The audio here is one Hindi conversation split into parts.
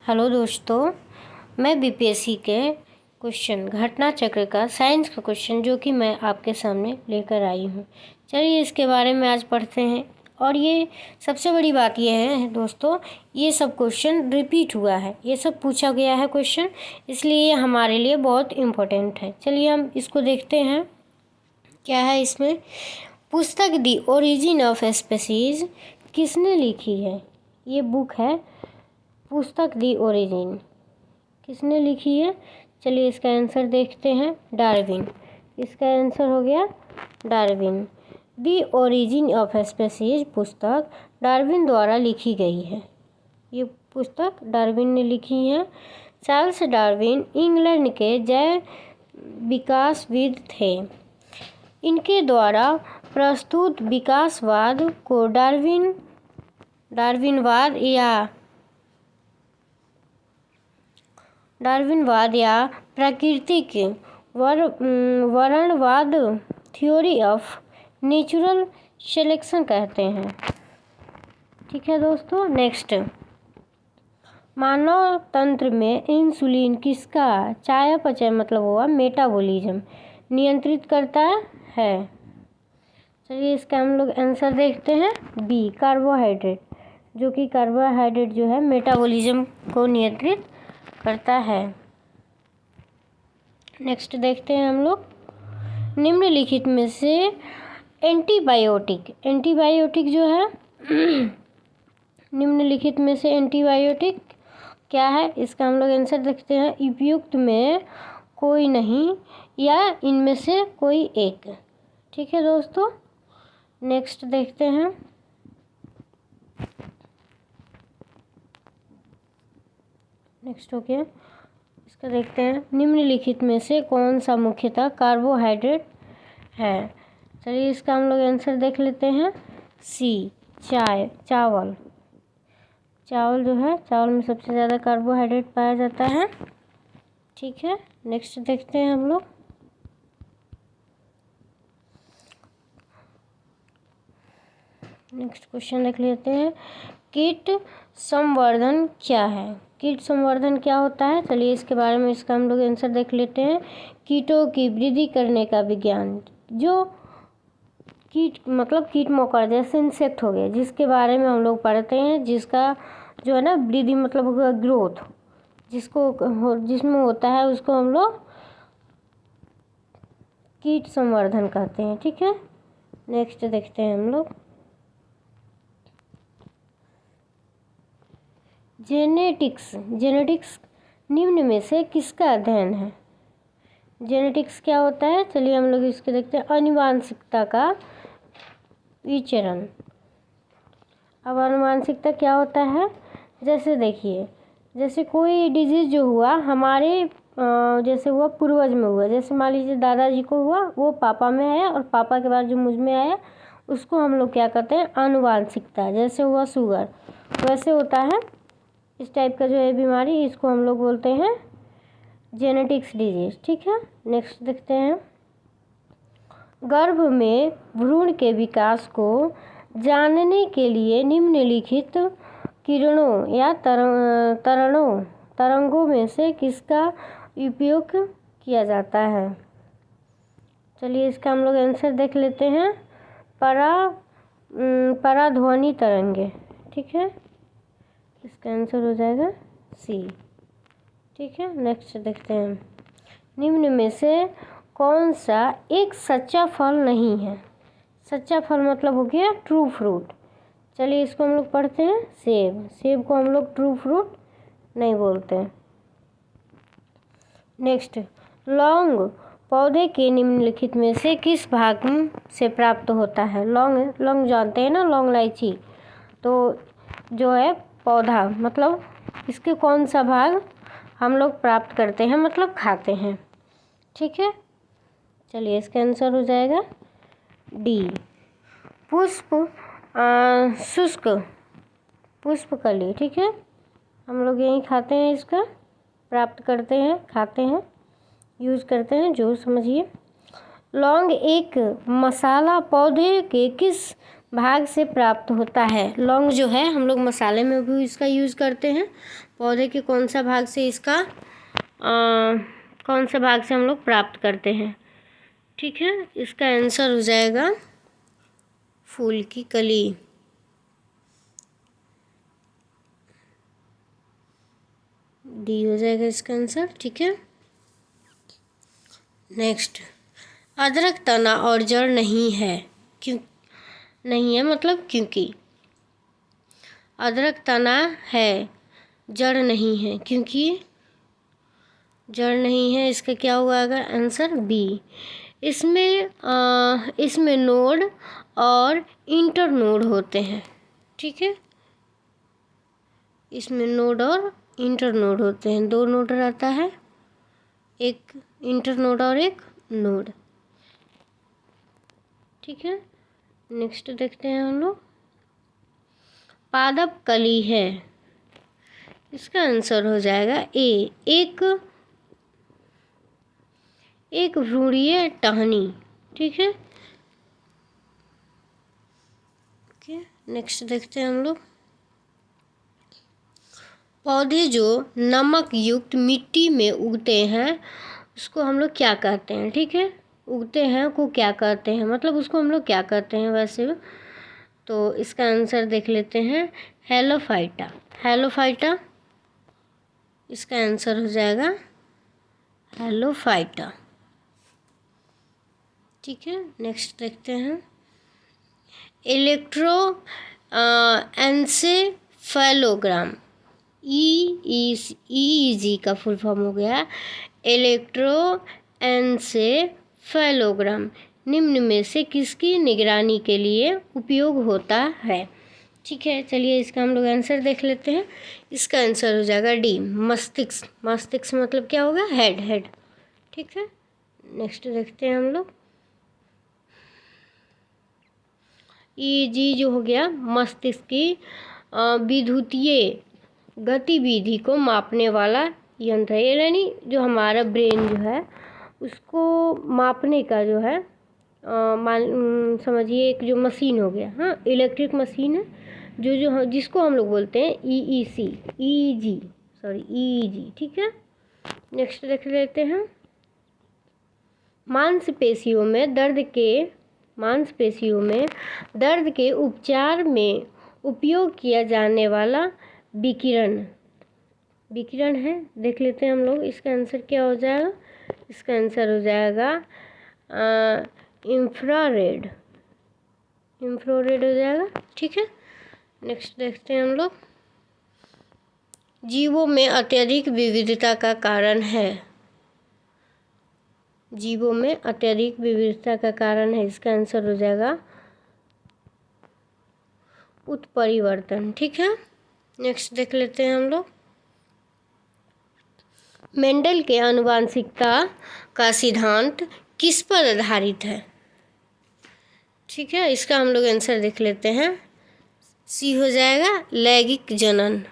हेलो दोस्तों, मैं बीपीएससी के क्वेश्चन घटना चक्र का साइंस का क्वेश्चन जो कि मैं आपके सामने लेकर आई हूँ। चलिए इसके बारे में आज पढ़ते हैं। और ये सबसे बड़ी बात ये है दोस्तों, ये सब क्वेश्चन रिपीट हुआ है, ये सब पूछा गया है क्वेश्चन, इसलिए ये हमारे लिए बहुत इम्पोर्टेंट है। चलिए हम इसको देखते हैं क्या है इसमें। पुस्तक दी ओरिजिन ऑफ स्पीसीज किसने लिखी है? ये बुक है पुस्तक दी ओरिजिन, किसने लिखी है? चलिए इसका आंसर देखते हैं, डार्विन। इसका आंसर हो गया Darwin. The origin of species पुस्तक डार्विन द्वारा लिखी गई है। ये पुस्तक डार्विन ने लिखी है। चार्ल्स डार्विन इंग्लैंड के जैव विकासविद थे। इनके द्वारा प्रस्तुत विकासवाद को डार्विनवाद या प्राकृतिक वर्णवाद थ्योरी ऑफ नेचुरल सिलेक्शन कहते हैं। ठीक है दोस्तों, नेक्स्ट। मानव तंत्र में इंसुलिन किसका चयापचय मतलब हुआ मेटाबॉलिज्म नियंत्रित करता है? चलिए इसका हम लोग आंसर देखते हैं, बी कार्बोहाइड्रेट, जो कि कार्बोहाइड्रेट जो है मेटाबॉलिज्म को नियंत्रित करता है। नेक्स्ट देखते हैं हम लोग, निम्नलिखित में से एंटीबायोटिक जो है निम्नलिखित में से एंटीबायोटिक क्या है? इसका हम लोग आंसर देखते हैं, उपयुक्त में कोई नहीं या इनमें से कोई एक। ठीक है दोस्तों, नेक्स्ट देखते हैं। नेक्स्ट हो गया, इसका देखते हैं, निम्नलिखित में से कौन सा मुख्यतः कार्बोहाइड्रेट है? चलिए इसका हम लोग आंसर देख लेते हैं, सी चावल जो है, चावल में सबसे ज़्यादा कार्बोहाइड्रेट पाया जाता है। ठीक है, नेक्स्ट देखते हैं हम लोग। नेक्स्ट क्वेश्चन देख लेते हैं, कीट संवर्धन क्या है? कीट संवर्धन क्या होता है? चलिए इसके बारे में इसका हम लोग आंसर देख लेते हैं, कीटों की वृद्धि करने का विज्ञान। जो कीट मतलब कीट मकोड़ा जैसे इंसेक्ट हो गए, जिसके बारे में हम लोग पढ़ते हैं, जिसका जो है ना वृद्धि मतलब होगा ग्रोथ, जिसमें होता है, उसको हम लोग कीट संवर्धन कहते हैं। ठीक है, नेक्स्ट देखते हैं हम लोग, जेनेटिक्स निम्न में से किसका अध्ययन है? जेनेटिक्स क्या होता है? चलिए हम लोग इसके देखते हैं, आनुवांशिकता का विचरण। अब आनुवांशिकता क्या होता है? जैसे देखिए, जैसे कोई डिजीज़ जो हुआ हमारे जैसे हुआ पूर्वज में हुआ, जैसे मान लीजिए दादाजी को हुआ, वो पापा में आया और पापा के बाद जो मुझ में आया, उसको हम लोग क्या कहते हैं? आनुवांशिकता। जैसे हुआ शुगर, वैसे होता है इस टाइप का जो है बीमारी, इसको हम लोग बोलते हैं जेनेटिक्स डिजीज। ठीक है, नेक्स्ट देखते हैं, गर्भ में भ्रूण के विकास को जानने के लिए निम्नलिखित किरणों या तरंगों में से किसका उपयोग किया जाता है? चलिए इसका हम लोग आंसर देख लेते हैं, पराध्वनि तरंगे। ठीक है, इसका आंसर हो जाएगा सी। ठीक है, नेक्स्ट देखते हैं, निम्न में से कौन सा एक सच्चा फल नहीं है? सच्चा फल मतलब हो गया ट्रू फ्रूट। चलिए इसको हम लोग पढ़ते हैं, सेब को हम लोग ट्रू फ्रूट नहीं बोलते। नेक्स्ट, लौंग पौधे के निम्नलिखित में से किस भाग से प्राप्त होता है? लौंग जानते हैं ना, लौंग इलायची, तो जो है पौधा मतलब इसके कौन सा भाग हम लोग प्राप्त करते हैं मतलब खाते हैं? ठीक है, चलिए इसका आंसर हो जाएगा डी, शुष्क पुष्पकली। ठीक है, हम लोग यही खाते हैं, इसका प्राप्त करते हैं, खाते हैं, यूज़ करते हैं, जो समझिए। लौंग एक मसाला पौधे के किस भाग से प्राप्त होता है। लौंग जो है हम लोग मसाले में भी इसका यूज़ करते हैं। पौधे के कौन सा भाग से इसका कौन सा भाग से हम लोग प्राप्त करते हैं? ठीक है, इसका आंसर हो जाएगा फूल की कली। डी हो जाएगा इसका आंसर। ठीक है, नेक्स्ट, अदरक तना और जड़ नहीं है। क्यों नहीं है? मतलब क्योंकि अदरक तना है, जड़ नहीं है। क्योंकि जड़ नहीं है, इसका क्या हुआ आंसर? बी। इसमें नोड और इंटर नोड होते हैं। ठीक है, इसमें नोड और इंटर नोड होते हैं। दो नोड रहता है, एक इंटर नोड और एक नोड। ठीक है, नेक्स्ट देखते हैं हम लोग। पादप कली है, इसका आंसर हो जाएगा ए। एक भ्रूणीय टहनी। ठीक है, नेक्स्ट देखते हैं हम लोग। पौधे जो नमक युक्त मिट्टी में उगते हैं उसको हम लोग क्या कहते हैं? ठीक है, उगते हैं को क्या कहते हैं, मतलब उसको हम लोग क्या कहते हैं वैसे? तो इसका आंसर देख लेते हैं, हेलोफाइटा। हेलोफाइटा, इसका आंसर हो जाएगा हेलोफाइटा। ठीक है, नेक्स्ट देखते हैं। इलेक्ट्रो एन्सेफेलोग्राम, EEG का फुल फॉर्म हो गया इलेक्ट्रो एन्सेफेलोग्राम। निम्न में से किसकी निगरानी के लिए उपयोग होता है? ठीक है, चलिए इसका हम लोग आंसर देख लेते हैं। इसका आंसर हो जाएगा डी, मस्तिष्क। मस्तिष्क मतलब क्या होगा? हेड। ठीक है, नेक्स्ट देखते हैं हम लोग। EEG जो हो गया मस्तिष्क की विद्युतीय गतिविधि को मापने वाला यंत्र है। यानी जो हमारा ब्रेन जो है उसको मापने का जो है समझिए एक जो मशीन हो गया। हाँ, इलेक्ट्रिक मशीन है जो जिसको हम लोग बोलते हैं EEG। ठीक है, नेक्स्ट देख लेते हैं। मांसपेशियों में दर्द के उपचार में उपयोग किया जाने वाला विकिरण है। देख लेते हैं हम लोग, इसका आंसर क्या हो जाएगा? इसका आंसर हो जाएगा इंफ्रारेड हो जाएगा। ठीक है, नेक्स्ट देखते हैं हम लोग। जीवों में अत्यधिक विविधता का कारण है। जीवों में अत्यधिक विविधता का कारण है, इसका आंसर हो जाएगा उत्परिवर्तन। ठीक है, नेक्स्ट देख लेते हैं हम लोग। मेंडल के आनुवंशिकता का सिद्धांत किस पर आधारित है? ठीक है, इसका हम लोग आंसर देख लेते हैं। सी हो जाएगा लैंगिक जनन।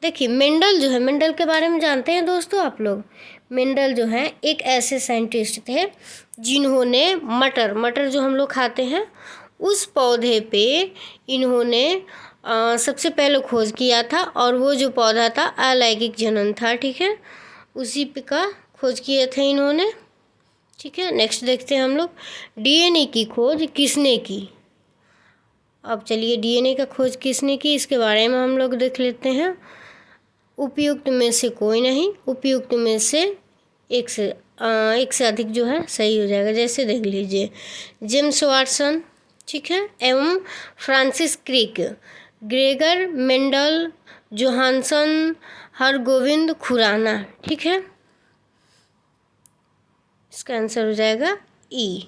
देखिए मेंडल जो है, मेंडल के बारे में जानते हैं दोस्तों आप लोग? मेंडल जो है एक ऐसे साइंटिस्ट थे जिन्होंने मटर जो हम लोग खाते हैं उस पौधे पे इन्होंने सबसे पहले खोज किया था, और वो जो पौधा था अलैंगिक जनन था। ठीक है, उसी पे का खोज किए थे इन्होंने। ठीक है, नेक्स्ट देखते हैं हम लोग। DNA की खोज किसने की? अब चलिए DNA का खोज किसने की इसके बारे में हम लोग देख लेते हैं। उपयुक्त में से कोई नहीं, उपयुक्त में से एक से अधिक जो है सही हो जाएगा। जैसे देख लीजिए जेम्स वाटसन, ठीक है, एवं Francis Crick, Gregor Mendel, Johannsen, Hargobind Khorana. ठीक है, इसका आंसर हो जाएगा ई।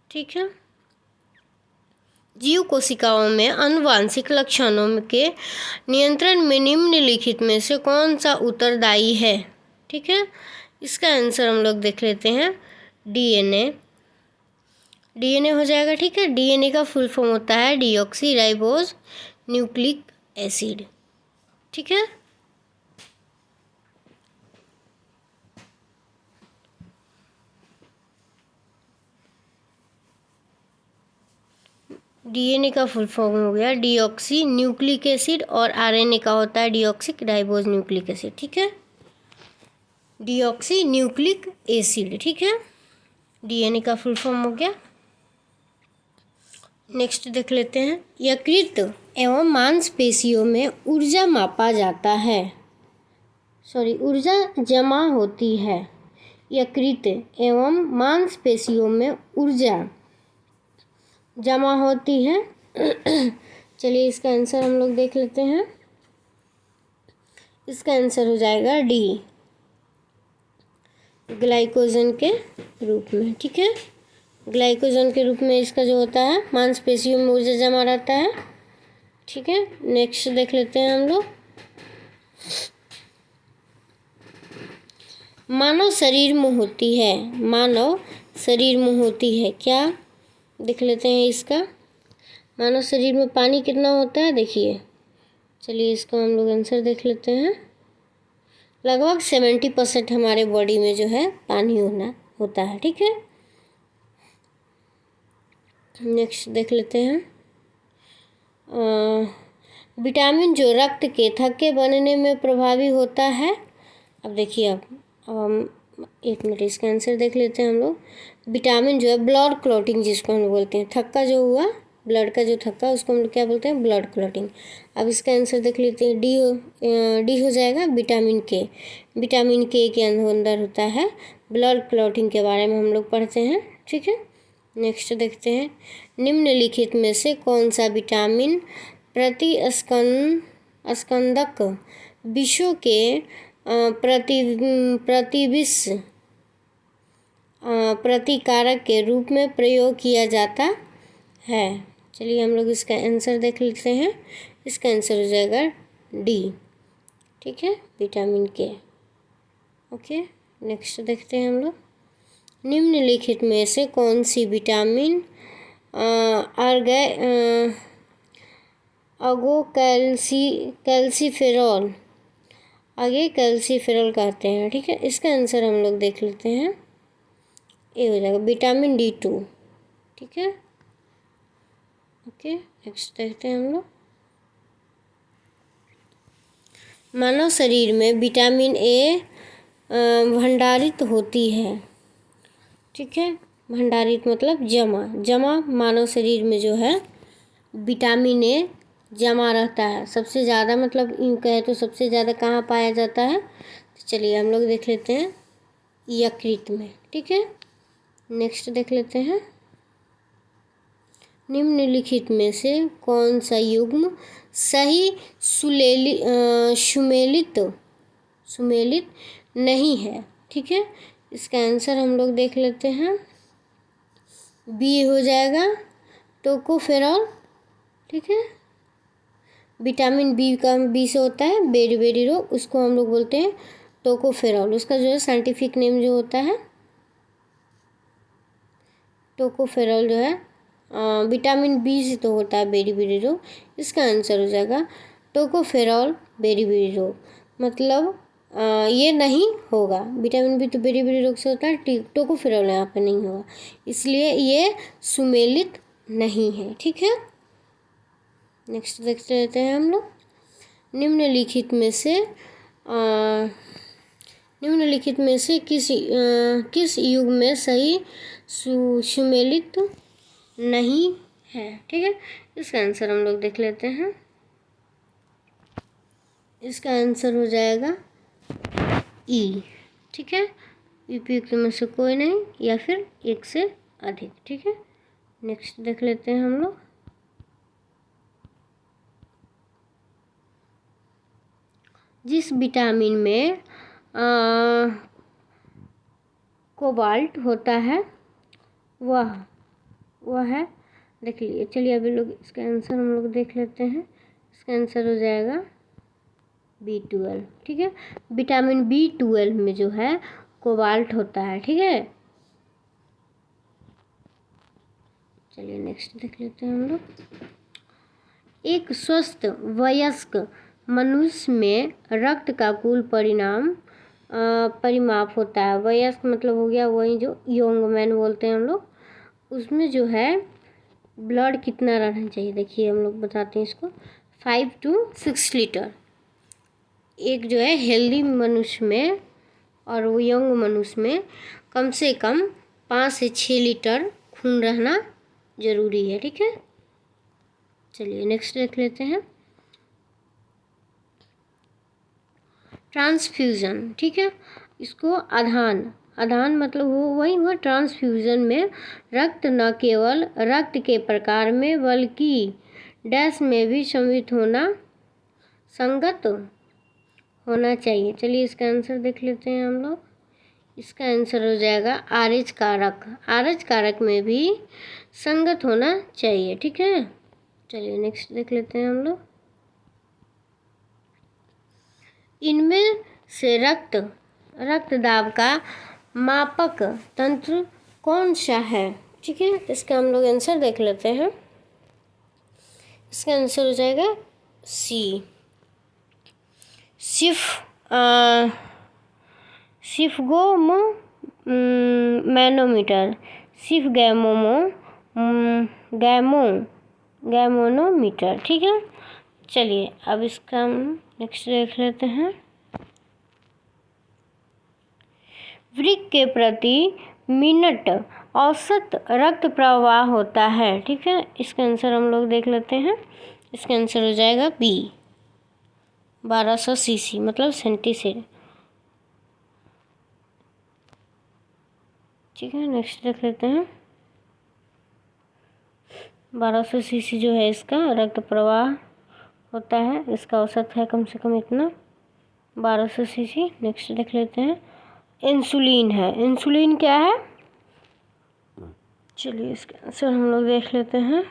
ठीक है, जीव कोशिकाओं में आनुवांशिक लक्षणों के नियंत्रण में निम्नलिखित में से कौन सा उत्तरदायी है? ठीक है, इसका आंसर हम लोग देख लेते हैं। DNA हो जाएगा। ठीक है, DNA का फुल फॉर्म होता है डीऑक्सी राइबोज न्यूक्लिक एसिड। ठीक है, डीएनए का फुल फॉर्म हो गया डीऑक्सी न्यूक्लिक एसिड, और आरएनए का होता है डीऑक्सिक राइबोज न्यूक्लिक एसिड। ठीक है, डीऑक्सी न्यूक्लिक एसिड। ठीक है, डीएनए का फुल फॉर्म हो गया। नेक्स्ट देख लेते हैं, यकृत एवं मांसपेशियों में ऊर्जा मापा जाता है, ऊर्जा जमा होती है। यकृत एवं मांसपेशियों में ऊर्जा जमा होती है। चलिए इसका आंसर हम लोग देख लेते हैं। इसका आंसर हो जाएगा डी, ग्लाइकोजन के रूप में। ठीक है, ग्लाइकोजन के रूप में इसका जो होता है मांसपेशियों में ऊर्जा जमा रहता है। ठीक है, नेक्स्ट देख लेते हैं हम लोग, मानव शरीर में होती है, मानव शरीर में होती है क्या, देख लेते हैं इसका। मानव शरीर में पानी कितना होता है देखिए, चलिए इसका हम लोग आंसर देख लेते हैं। लगभग 70% हमारे बॉडी में जो है पानी होता है। ठीक है, नेक्स्ट देख लेते हैं, विटामिन जो रक्त के थक्के बनने में प्रभावी होता है। अब देखिए, अब एक मिनट, इसका आंसर देख लेते हैं हम लोग। विटामिन जो है ब्लड क्लॉटिंग जिसको हम बोलते हैं, थक्का जो हुआ ब्लड का जो थक्का उसको हम लोग क्या बोलते हैं, ब्लड क्लॉटिंग। अब इसका आंसर देख लेते हैं, डी हो जाएगा विटामिन के। विटामिन के अंदर होता है ब्लड क्लॉटिंग के बारे में हम लोग पढ़ते हैं। ठीक है, नेक्स्ट देखते हैं, निम्नलिखित में से कौन सा विटामिन स्कंदक विषों के प्रतिविष प्रतिकारक के रूप में प्रयोग किया जाता है। चलिए हम लोग इसका आंसर देख लेते हैं। इसका आंसर हो जाएगा डी। ठीक है, विटामिन के। ओके, नेक्स्ट देखते हैं हम लोग, निम्नलिखित में से कौन सी विटामिन कैल्सीफेरॉल आगे कैल्सीफेरॉल कहते हैं। ठीक है, इसका आंसर हम लोग देख लेते हैं, ये हो जाएगा विटामिन D2। ठीक है, ओके, नेक्स्ट देखते हैं हम लोग, मानव शरीर में विटामिन ए भंडारित होती है। ठीक है, भंडारित मतलब जमा मानव शरीर में जो है विटामिन ए जमा रहता है सबसे ज़्यादा, मतलब यूँ कहे तो सबसे ज़्यादा कहाँ पाया जाता है। तो चलिए हम लोग देख लेते हैं यकृत में। ठीक है, नेक्स्ट देख लेते हैं, निम्नलिखित में से कौन सा युग्म सही सुमेलित नहीं है। ठीक है, इसका आंसर हम लोग देख लेते हैं, बी हो जाएगा टोकोफेरॉल। ठीक है, विटामिन बी से होता है बेरी रोग, उसको हम लोग बोलते हैं टोकोफेरॉल। उसका जो है साइंटिफिक नेम जो होता है टोकोफेरॉल जो है, विटामिन बी से तो होता है बेरी रोग। इसका आंसर हो जाएगा टोकोफेरॉल बेरी रोग, मतलब ये नहीं होगा। विटामिन बी तो बेरी रोग से होता है, टोकोफेरॉल यहाँ पे नहीं होगा, इसलिए ये सुमेलित नहीं है। ठीक है, नेक्स्ट देखते रहते हैं हम लोग, निम्नलिखित में से किस युग में सही सुमेलित नहीं है। ठीक है, इसका आंसर हम लोग देख लेते हैं। इसका आंसर हो जाएगा ई। ठीक है, उपयुक्त में से कोई नहीं या फिर एक से अधिक। ठीक है, नेक्स्ट देख लेते हैं हम लोग, जिस विटामिन में कोबाल्ट होता है वह है, देख लीजिए। चलिए अभी लोग इसका आंसर हम लोग देख लेते हैं। इसका आंसर हो जाएगा B12। ठीक है, विटामिन B12 में जो है कोबाल्ट होता है। ठीक है, चलिए नेक्स्ट देख लेते हैं हम लोग, एक स्वस्थ वयस्क मनुष्य में रक्त का कुल परिमाप होता है। वयस्क मतलब हो गया वही जो यंग मैन बोलते हैं हम लोग, उसमें जो है ब्लड कितना रहना चाहिए, देखिए हम लोग बताते हैं इसको, 5 to 6 लीटर। एक जो है हेल्दी मनुष्य में और वो यंग मनुष्य में कम से कम 5 से 6 लीटर खून रहना ज़रूरी है, ठीक है। चलिए नेक्स्ट देख लेते हैं, ट्रांसफ्यूज़न, ठीक है। इसको आधान मतलब वो वही हुआ, ट्रांसफ्यूज़न में रक्त न केवल रक्त के प्रकार में बल्कि डैश में भी सम्मिलित होना, संगत होना चाहिए। चलिए इसका आंसर देख लेते हैं हम लोग। इसका आंसर हो जाएगा आरएच कारक, आरएच कारक में भी संगत होना चाहिए, ठीक है। चलिए नेक्स्ट देख लेते हैं हम लोग, इनमें से रक्त दाब का मापक तंत्र कौन सा है, ठीक है। इसका हम लोग आंसर देख लेते हैं। इसका आंसर हो जाएगा सी, सिफगोमो मैनोमीटर, गैमोनोमीटर, ठीक है। चलिए अब इसका हम नेक्स्ट देख लेते हैं, वृक्क के प्रति मिनट औसत रक्त प्रवाह होता है, ठीक है। इसका आंसर हम लोग देख लेते हैं। इसका आंसर हो जाएगा बी, 1200 सीसी मतलब सेंटीसीड, ठीक है। नेक्स्ट देख लेते हैं, 1200 सीसी जो है इसका रक्त प्रवाह होता है, इसका औसत है कम से कम इतना, 1200 सीसी। नेक्स्ट देख लेते हैं, इंसुलिन है, इंसुलिन क्या है, चलिए इसका आंसर हम लोग देख लेते हैं,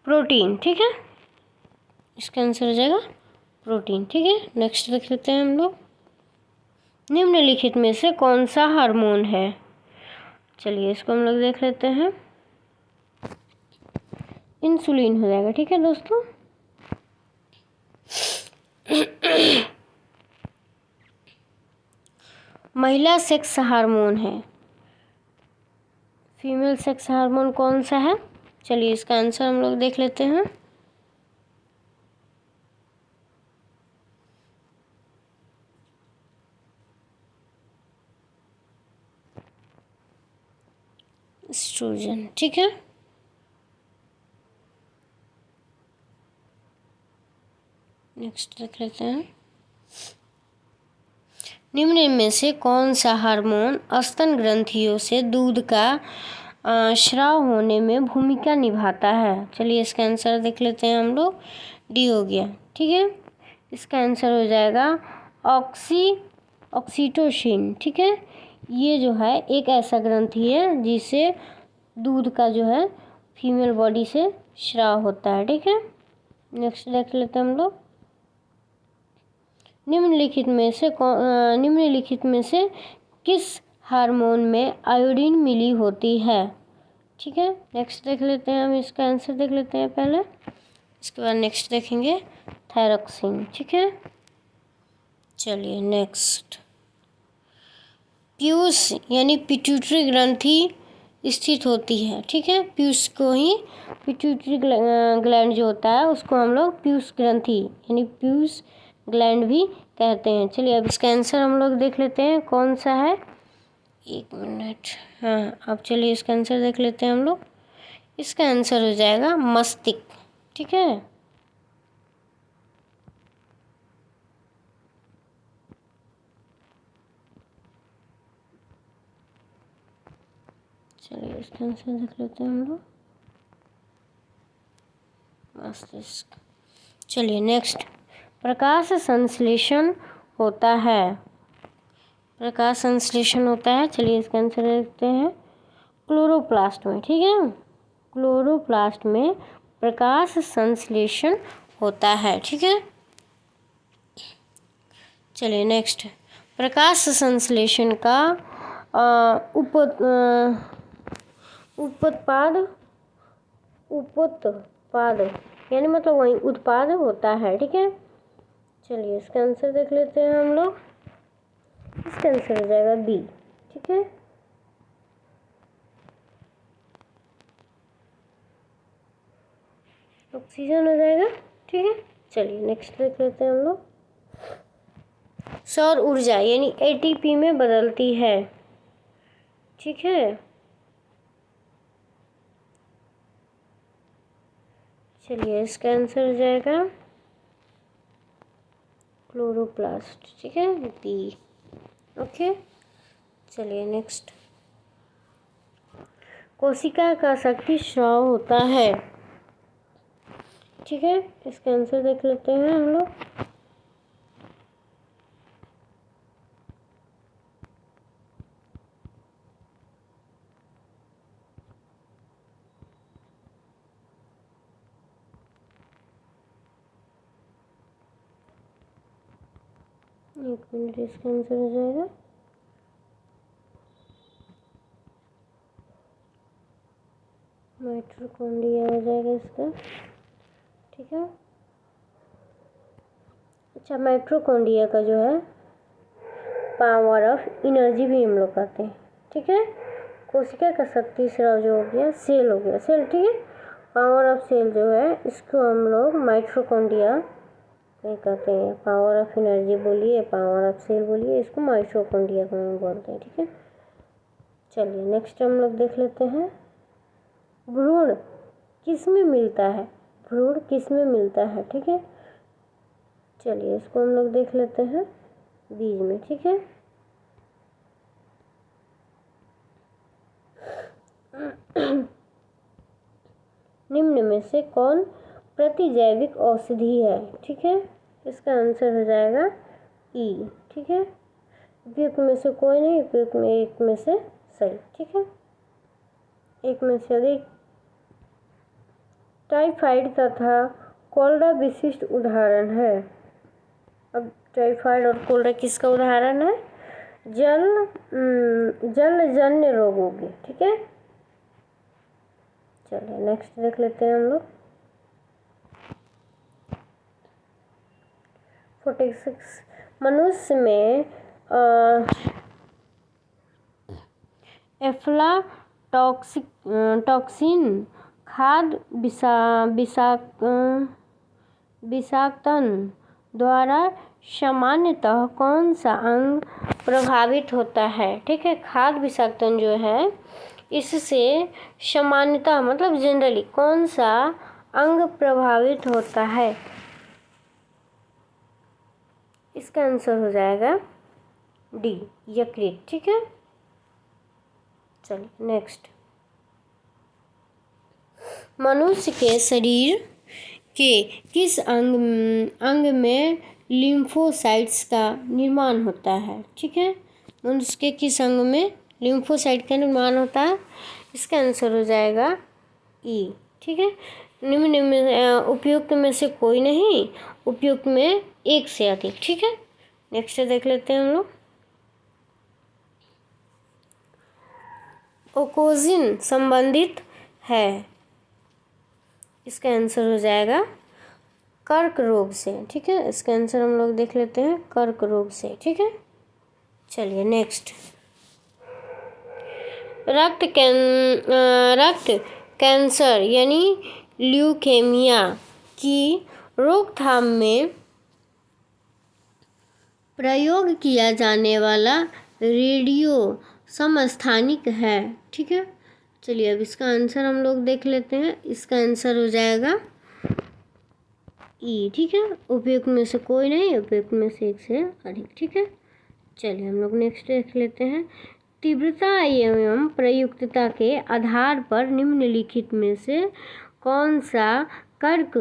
प्रोटीन, ठीक है। इसका आंसर हो जाएगा प्रोटीन, ठीक है। नेक्स्ट देख लेते हैं हम लोग, निम्नलिखित में से कौन सा हार्मोन है, चलिए इसको हम लोग देख लेते हैं, इंसुलिन हो जाएगा, ठीक है दोस्तों। महिला सेक्स हार्मोन है, फीमेल सेक्स हार्मोन कौन सा है, चलिए इसका आंसर हम लोग देख लेते हैं, एस्ट्रोजन, ठीक है। नेक्स्ट देख लेते हैं, निम्न में से कौन सा हार्मोन स्तन ग्रंथियों से दूध का स्राव होने में भूमिका निभाता है, चलिए इसका आंसर देख लेते हैं हम लोग, डी हो गया, ठीक है। इसका आंसर हो जाएगा ऑक्सीटोसिन, ठीक है। ये जो है एक ऐसा ग्रंथि है जिससे दूध का जो है फीमेल बॉडी से स्राव होता है, ठीक है। नेक्स्ट देख लेते हैं हम लोग, निम्नलिखित में से किस हार्मोन में आयोडीन मिली होती है, ठीक है। नेक्स्ट देख लेते हैं, हम इसका आंसर देख लेते हैं पहले, इसके बाद नेक्स्ट देखेंगे थायरॉक्सिन, ठीक है। चलिए नेक्स्ट, पीयूष यानी पिट्यूटरी ग्रंथि स्थित होती है, ठीक है। पीयूष को ही पिट्यूटरी ग्लैंड जो होता है उसको हम लोग पीयूष ग्रंथि यानी पीयूष ग्लैंड भी कहते हैं। चलिए अब इसका आंसर हम लोग देख लेते हैं कौन सा है, एक मिनट, हाँ अब चलिए इसका आंसर देख लेते हैं हम लोग। इसका आंसर हो जाएगा मस्तिष्क, ठीक है। चलिए इसका आंसर देख लेते हैं हम लोग, मस्तिष्क। चलिए नेक्स्ट, प्रकाश संश्लेषण होता है, प्रकाश संश्लेषण होता है, चलिए इसका आंसर देखते हैं, क्लोरोप्लास्ट में, ठीक है। क्लोरोप्लास्ट में प्रकाश संश्लेषण होता है, ठीक है। चलिए नेक्स्ट, प्रकाश संश्लेषण का उत्पाद यानी मतलब वही उत्पाद होता है, ठीक है। चलिए इसका आंसर देख लेते हैं हम लोग, इसका आंसर हो जाएगा बी, ठीक है। ऑक्सीजन हो जाएगा। ठीक है, चलिए नेक्स्ट देख लेते हैं हम लोग। सौर ऊर्जा यानी एटीपी में बदलती है। ठीक है, चलिए इसका आंसर हो जाएगा क्लोरोप्लास्ट। ठीक है, बी। ओके, चलिए नेक्स्ट। कोशिका का शक्ति स्राव होता है। ठीक है, इसका आंसर देख लेते हैं हम लोग। एक मिनट, इसका आंसर हो जाएगा माइटोकॉन्ड्रिया हो जाएगा इसका। ठीक है, अच्छा, माइटोकॉन्ड्रिया का जो है पावर ऑफ एनर्जी भी हम लोग कहते हैं। ठीक है, कोशिका का शक्ति स्राव जो हो गया, सेल हो गया, सेल। ठीक है, पावर ऑफ सेल जो है इसको हम लोग माइटोकॉन्ड्रिया कहते हैं। पावर ऑफ एनर्जी बोलिए, पावर ऑफ सेल बोलिए, इसको माइटोकॉन्ड्रिया को हम बोलते हैं। ठीक है, चलिए नेक्स्ट हम लोग देख लेते हैं। भ्रूण किस में मिलता है? भ्रूण किस में मिलता है? ठीक है, चलिए इसको हम लोग देख लेते हैं बीज में। ठीक है, निम्न में से कौन प्रतिजैविक औषधि है? ठीक है, इसका आंसर हो जाएगा ई। ठीक है, उपयुक्त में से कोई नहीं, उपयुक्त में एक में से सही। ठीक है, एक में से अधिक। टाइफाइड तथा कोल्रा विशिष्ट उदाहरण है। अब टाइफाइड और कोल्रा किसका उदाहरण है? जलजन्य रोगों की। ठीक है, चलिए नेक्स्ट देख लेते हैं हम लोग। 46 मनुष्य में एफ्लाटॉक्सिन खाद्य विषाक्तन द्वारा सामान्यतः कौन सा अंग प्रभावित होता है? ठीक है, खाद्य विषाक्तन जो है इससे सामान्यतः मतलब जनरली कौन सा अंग प्रभावित होता है? इसका आंसर हो जाएगा डी, यकृत। ठीक है, चलिए नेक्स्ट। मनुष्य के शरीर के किस अंग में लिम्फोसाइट्स का निर्माण होता है? ठीक है, मनुष्य के किस अंग में लिम्फोसाइट का निर्माण होता है? इसका आंसर हो जाएगा ई। ठीक है, निम्न में उपयुक्त में से कोई नहीं, उपयुक्त में एक से अधिक। ठीक है, नेक्स्ट देख लेते हैं हम लोग। ओकोजिन संबंधित है। इसका आंसर हो जाएगा कर्क रोग से। ठीक है, इसका आंसर हम लोग देख लेते हैं कर्क रोग से। ठीक है, चलिए नेक्स्ट। रक्त कैंसर यानी ल्यूकेमिया की रोकथाम में प्रयोग किया जाने वाला रेडियो समस्थानिक है। ठीक है, चलिए अब इसका आंसर हम लोग देख लेते हैं। इसका आंसर हो जाएगा ई। ठीक है, उपयुक्त में से कोई नहीं, उपयुक्त में से एक से अधिक। ठीक है, चलिए हम लोग नेक्स्ट देख लेते हैं। तीव्रता एवं प्रयुक्तता के आधार पर निम्नलिखित में से कौन सा कर्क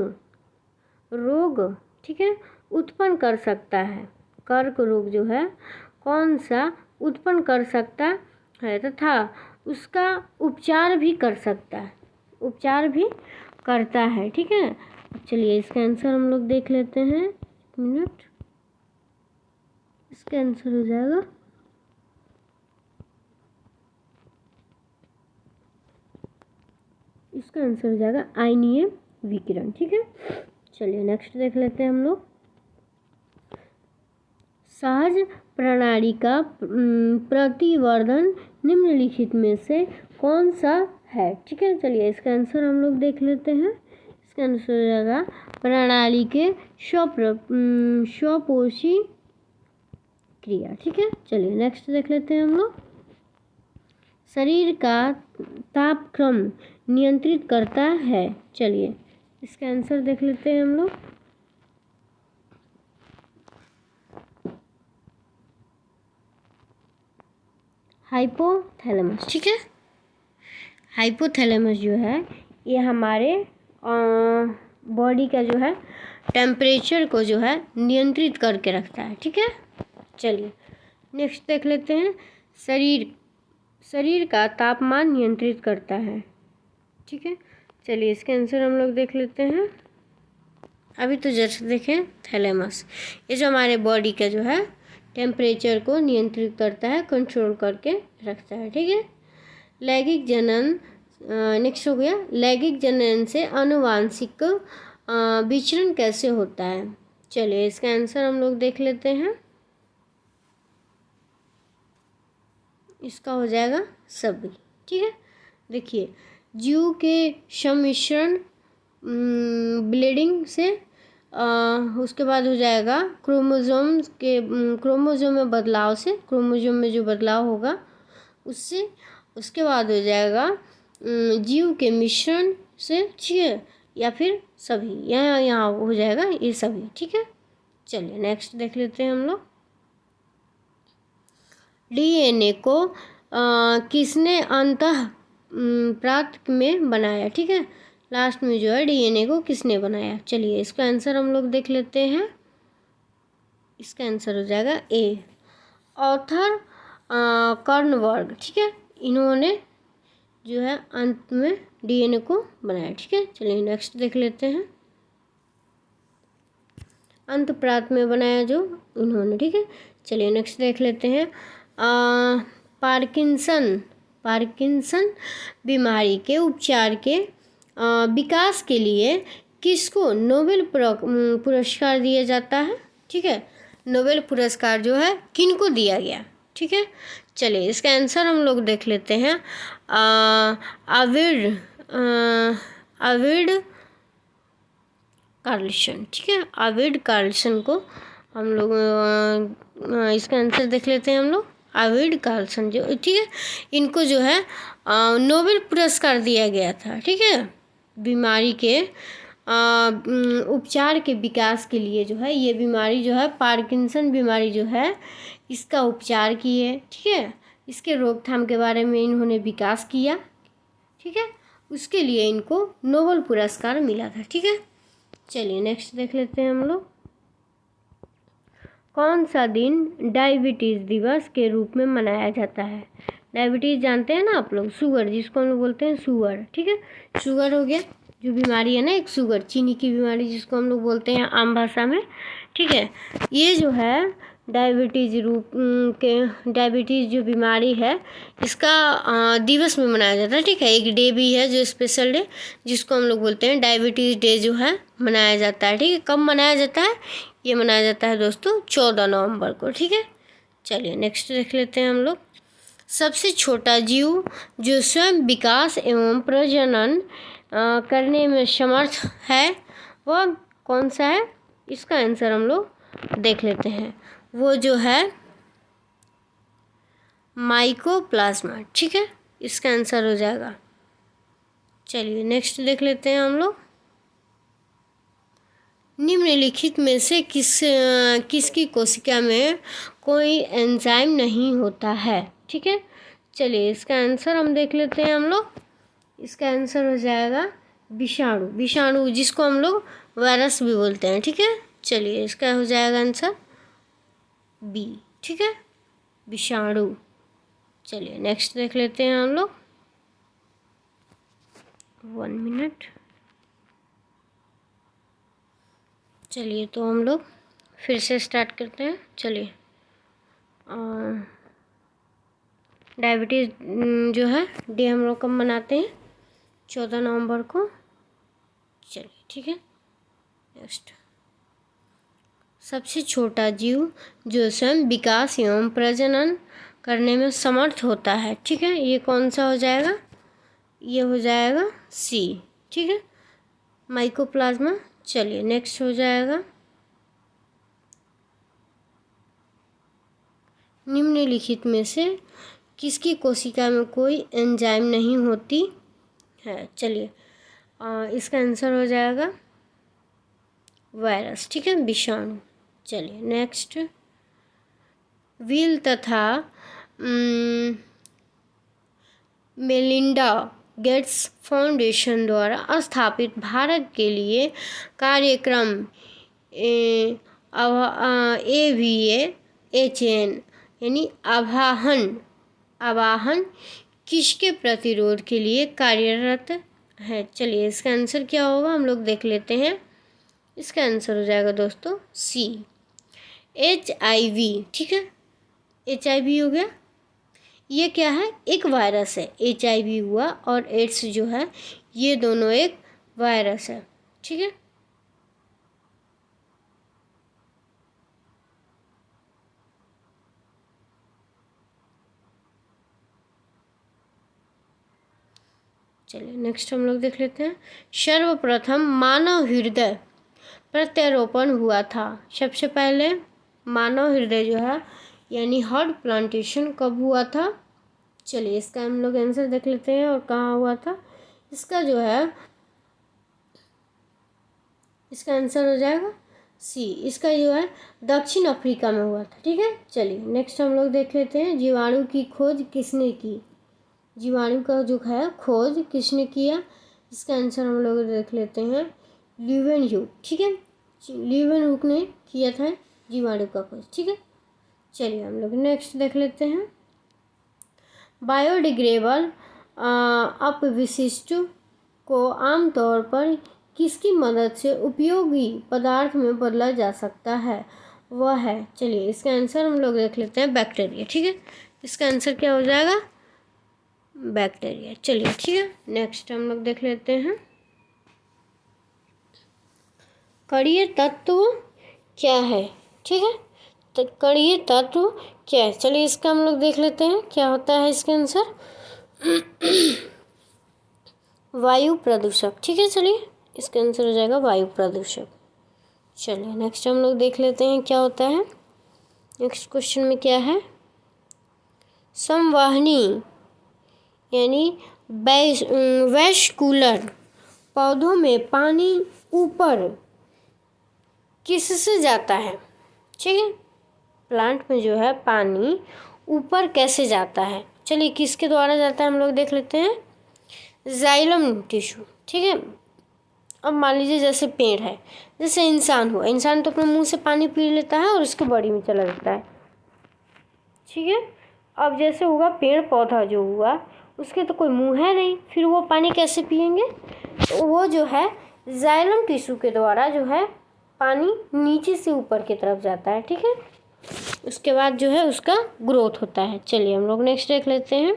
रोग, ठीक है, उत्पन्न कर सकता है? कर्क रोग जो है कौन सा उत्पन्न कर सकता है तथा उसका उपचार भी कर सकता है, उपचार भी करता है। ठीक है, चलिए इसका आंसर हम लोग देख लेते हैं। एक मिनट, इसका आंसर हो जाएगा इसका आंसर हो जाएगा आयनीय विकिरण। ठीक है, चलिए नेक्स्ट देख लेते हैं हम लोग। सहज प्रणाली का प्रतिवर्धन निम्नलिखित में से कौन सा है? ठीक है, चलिए इसका आंसर हम लोग देख लेते हैं। इसका आंसर हो जाएगा प्रणाली के स्वपोषी क्रिया। ठीक है, चलिए नेक्स्ट देख लेते हैं हम लोग। शरीर का तापक्रम नियंत्रित करता है। चलिए इसका आंसर देख लेते हैं हम लोग। हाइपोथैलेमस। ठीक है, हाइपोथैलेमस जो है ये हमारे बॉडी का जो है टेम्परेचर को जो है नियंत्रित करके रखता है। ठीक है, चलिए नेक्स्ट देख लेते हैं। शरीर का तापमान नियंत्रित करता है। ठीक है, चलिए इसके आंसर हम लोग देख लेते हैं। अभी तो जैसे देखें थैलेमस, ये जो हमारे बॉडी का जो है टेम्परेचर को नियंत्रित करता है, कंट्रोल करके रखता है। ठीक है, लैंगिक जनन नेक्स्ट हो गया। लैंगिक जनन से आनुवांशिक विचरण कैसे होता है। चलिए इसका आंसर हम लोग देख लेते हैं। इसका हो जाएगा सभी। ठीक है, देखिए जीव के सम्मिश्रण ब्लीडिंग से उसके बाद हो जाएगा क्रोमोसोम में बदलाव से, क्रोमोसोम में जो बदलाव होगा उससे, उसके बाद हो जाएगा जीव के मिश्रण से। ठीक है, या फिर सभी, यहाँ हो जाएगा ये सभी। ठीक है, चलिए नेक्स्ट देख लेते हैं हम लोग। डीएनए को किसने अंतः प्राप्त में बनाया। ठीक है, लास्ट में जो है डीएनए को किसने बनाया। चलिए इसका आंसर हम लोग देख लेते हैं। इसका आंसर हो जाएगा ए, ऑर्थर कर्नबर्ग। ठीक है, इन्होंने जो है अंत में डीएनए को बनाया। ठीक है, चलिए नेक्स्ट देख लेते हैं। अंत प्राप्त में बनाया जो इन्होंने। ठीक है, चलिए नेक्स्ट देख लेते हैं। पार्किंसन बीमारी के उपचार के विकास के लिए किसको नोबेल पुरस्कार दिया जाता है। ठीक है, नोबेल पुरस्कार जो है किनको दिया गया। ठीक है, चलिए इसका आंसर हम लोग देख लेते हैं। आर्विड कार्लसन। ठीक है, आर्विड कार्लसन को हम लोग इसका आंसर देख लेते हैं हम लोग। आर्विड कार्लसन जो, ठीक है, इनको जो है नोबेल पुरस्कार दिया गया था। ठीक है, बीमारी के उपचार के विकास के लिए जो है, ये बीमारी जो है पार्किंसन बीमारी जो है इसका उपचार किए। ठीक है, इसके रोकथाम के बारे में इन्होंने विकास किया। ठीक है, उसके लिए इनको नोबेल पुरस्कार मिला था। ठीक है, चलिए नेक्स्ट देख लेते हैं हम लोग। कौन सा दिन डायबिटीज़ दिवस के रूप में मनाया जाता है। डायबिटीज़ जानते हैं ना आप लोग, शुगर जिसको हम लोग बोलते हैं शुगर। ठीक है, शुगर हो गया जो बीमारी है ना, एक शुगर चीनी की बीमारी जिसको हम लोग बोलते हैं आम भाषा में। ठीक है, ये जो है डायबिटीज़ जो बीमारी है इसका दिवस में मनाया जाता है। ठीक है, एक डे भी है जो स्पेशल डे जिसको हम लोग बोलते हैं डायबिटीज़ डे जो है मनाया जाता है। ठीक है, कब मनाया जाता है, ये मनाया जाता है दोस्तों 14 नवंबर को। ठीक है, चलिए नेक्स्ट देख लेते हैं हम लोग। सबसे छोटा जीव जो स्वयं विकास एवं प्रजनन करने में समर्थ है वह कौन सा है। इसका आंसर हम लोग देख लेते हैं। वो जो है माइकोप्लाज्मा। ठीक है, इसका आंसर हो जाएगा। चलिए नेक्स्ट देख लेते हैं हम लोग। निम्नलिखित में से किसकी कोशिका में कोई एंजाइम नहीं होता है। ठीक है, चलिए इसका आंसर हम देख लेते हैं हम लोग। इसका आंसर हो जाएगा विषाणु जिसको हम लोग वायरस भी बोलते हैं। ठीक है, चलिए इसका हो जाएगा आंसर बी। ठीक है, विषाणु। चलिए नेक्स्ट देख लेते हैं हम लोग। 1 मिनट। चलिए तो हम लोग फिर से स्टार्ट करते हैं। चलिए डायबिटीज़ जो है डे हम लोग कब मनाते हैं, 14 नवंबर को। चलिए ठीक है, नेक्स्ट। सबसे छोटा जीव जो स्वयं विकास एवं प्रजनन करने में समर्थ होता है। ठीक है, ये कौन सा हो जाएगा, ये हो जाएगा सी। ठीक है, माइकोप्लाज्मा। चलिए नेक्स्ट हो जाएगा, निम्नलिखित में से किसकी कोशिका में कोई एंजाइम नहीं होती है। चलिए इसका आंसर हो जाएगा वायरस, ठीक है, विषाणु। चलिए नेक्स्ट, बिल तथा मेलिंडा गेट्स फाउंडेशन द्वारा स्थापित भारत के लिए कार्यक्रम AVAHN यानी आवाहन किसके प्रतिरोध के लिए कार्यरत है। चलिए इसका आंसर क्या होगा हम लोग देख लेते हैं। इसका आंसर हो जाएगा दोस्तों सी, HIV, ठीक है, HIV हो गया। ये क्या है, एक वायरस है। HIV हुआ और एड्स जो है ये दोनों एक वायरस है, ठीक है। चलिए नेक्स्ट हम लोग देख लेते हैं, सर्वप्रथम मानव हृदय प्रत्यारोपण हुआ था। सबसे पहले मानव हृदय जो है यानी हार्ट प्लांटेशन कब हुआ था। चलिए इसका हम लोग आंसर देख लेते हैं और कहाँ हुआ था। इसका जो है इसका आंसर हो जाएगा सी, इसका जो है दक्षिण अफ्रीका में हुआ था, ठीक है। चलिए नेक्स्ट हम लोग देख लेते हैं, जीवाणु की खोज किसने की। जीवाणु का जो है खोज किसने किया। इसका आंसर हम लोग देख लेते हैं लीवेनहुक, ठीक है, लीवेनहुक ने किया था जीवाणु का खोज, ठीक है। चलिए हम लोग नेक्स्ट देख लेते हैं, बायोडिग्रेडेबल अपविशिष्ट को आमतौर पर किसकी मदद से उपयोगी पदार्थ में बदला जा सकता है, वह है। चलिए इसका आंसर हम लोग देख लेते हैं बैक्टीरिया, ठीक है। इसका आंसर क्या हो जाएगा बैक्टीरिया। चलिए ठीक है, नेक्स्ट हम लोग देख लेते हैं, कणीय तत्व क्या है, ठीक है। तो कणीय तत्व क्या है, चलिए इसका हम लोग देख लेते हैं क्या होता है इसका आंसर वायु प्रदूषक, ठीक है। चलिए इसका आंसर हो जाएगा वायु प्रदूषक। चलिए नेक्स्ट हम लोग देख लेते हैं क्या होता है। नेक्स्ट क्वेश्चन में क्या है, संवाहनी यानी वैस्कुलर पौधों में पानी ऊपर किससे जाता है, ठीक है। प्लांट में जो है पानी ऊपर कैसे जाता है, चलिए किसके द्वारा जाता है हम लोग देख लेते हैं, जाइलम टिश्यू, ठीक है। अब मान लीजिए जैसे पेड़ है, जैसे इंसान हुआ, इंसान तो अपने मुंह से पानी पी लेता है और उसके बॉडी में चला जाता है, ठीक है। अब जैसे हुआ पेड़ पौधा जो हुआ उसके तो कोई मुंह है नहीं, फिर वो पानी कैसे पिएंगे, तो वो जो है जाइलम टिश्यू के द्वारा जो है पानी नीचे से ऊपर की तरफ जाता है, ठीक है। उसके बाद जो है उसका ग्रोथ होता है। चलिए हम लोग नेक्स्ट देख लेते हैं,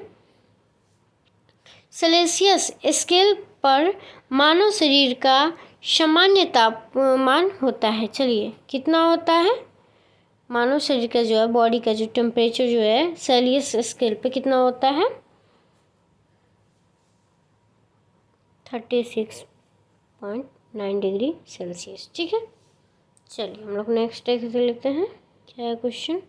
सेल्सियस स्केल पर मानव शरीर का सामान्य तापमान होता है, चलिए कितना होता है मानव शरीर का जो है बॉडी का जो टेम्परेचर जो है सेल्सियस स्केल पे कितना होता है 36.9 डिग्री सेल्सियस, ठीक है। चलिए हम लोग नेक्स्ट देख लेते हैं क्या है क्वेश्चन,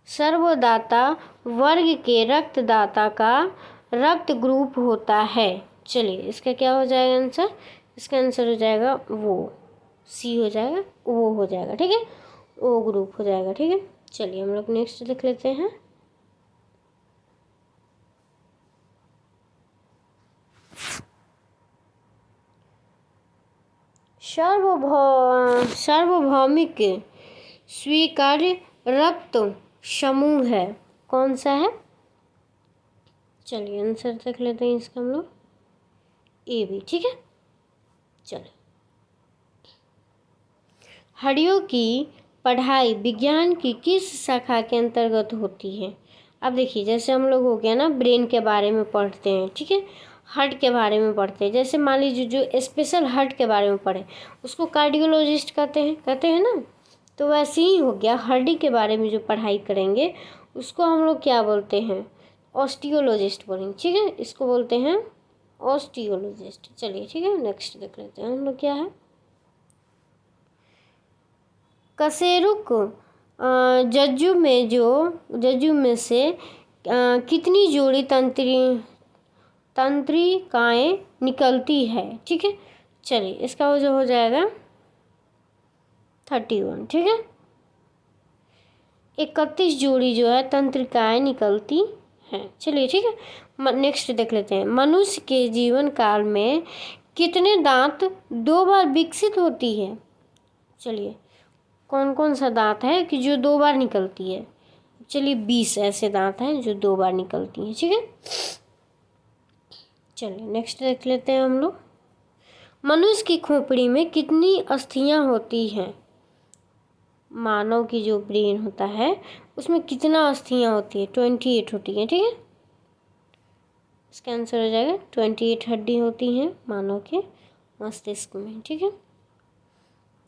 सर्वदाता वर्ग के रक्तदाता का रक्त ग्रुप होता है। चलिए इसका क्या हो जाएगा आंसर, इसका आंसर हो जाएगा वो सी हो जाएगा, वो हो जाएगा, ठीक है, ओ ग्रुप हो जाएगा, ठीक है। चलिए हम लोग नेक्स्ट देख लेते हैं, सार्वभौमिक स्वीकार्य रक्त समूह है, कौन सा है। चलिए आंसर देख लेते हैं इसका हम लोग ए बी, ठीक है। चलिए हड्डियों की पढ़ाई विज्ञान की किस शाखा के अंतर्गत होती है। अब देखिए जैसे हम लोग हो गया ना ब्रेन के बारे में पढ़ते हैं, ठीक है, हार्ट के बारे में पढ़ते हैं, जैसे मान लीजिए जो स्पेशल हार्ट के बारे में पढ़े उसको कार्डियोलॉजिस्ट कहते हैं ना, तो वैसे ही हो गया हड्डी के बारे में जो पढ़ाई करेंगे उसको हम लोग क्या बोलते हैं ऑस्टियोलॉजिस्ट बोलेंगे, ठीक है। इसको बोलते हैं ऑस्टियोलॉजिस्ट। चलिए ठीक है, नेक्स्ट देख लेते हैं हम लोग क्या है। कशेरुक जज्जू में से कितनी जोड़ी तंत्रिकाएं निकलती है। ठीक है, चलिए इसका जो हो जाएगा 31। ठीक है, 31 जोड़ी जो है तंत्रिकाएं निकलती हैं। चलिए ठीक है, नेक्स्ट देख लेते हैं। मनुष्य के जीवन काल में कितने दांत 2 बार विकसित होती है। चलिए कौन कौन सा दांत है कि जो 2 बार निकलती है। चलिए 20 ऐसे दांत हैं जो 2 बार निकलती हैं। ठीक है, चलिए नेक्स्ट देख लेते हैं हम लोग। मनुष्य की खोपड़ी में कितनी अस्थियां होती हैं। मानव की जो ब्रेन होता है उसमें कितना अस्थियां होती है। 28 होती है। ठीक है, इसका आंसर हो जाएगा 28 हड्डी होती हैं मानव के मस्तिष्क में। ठीक है,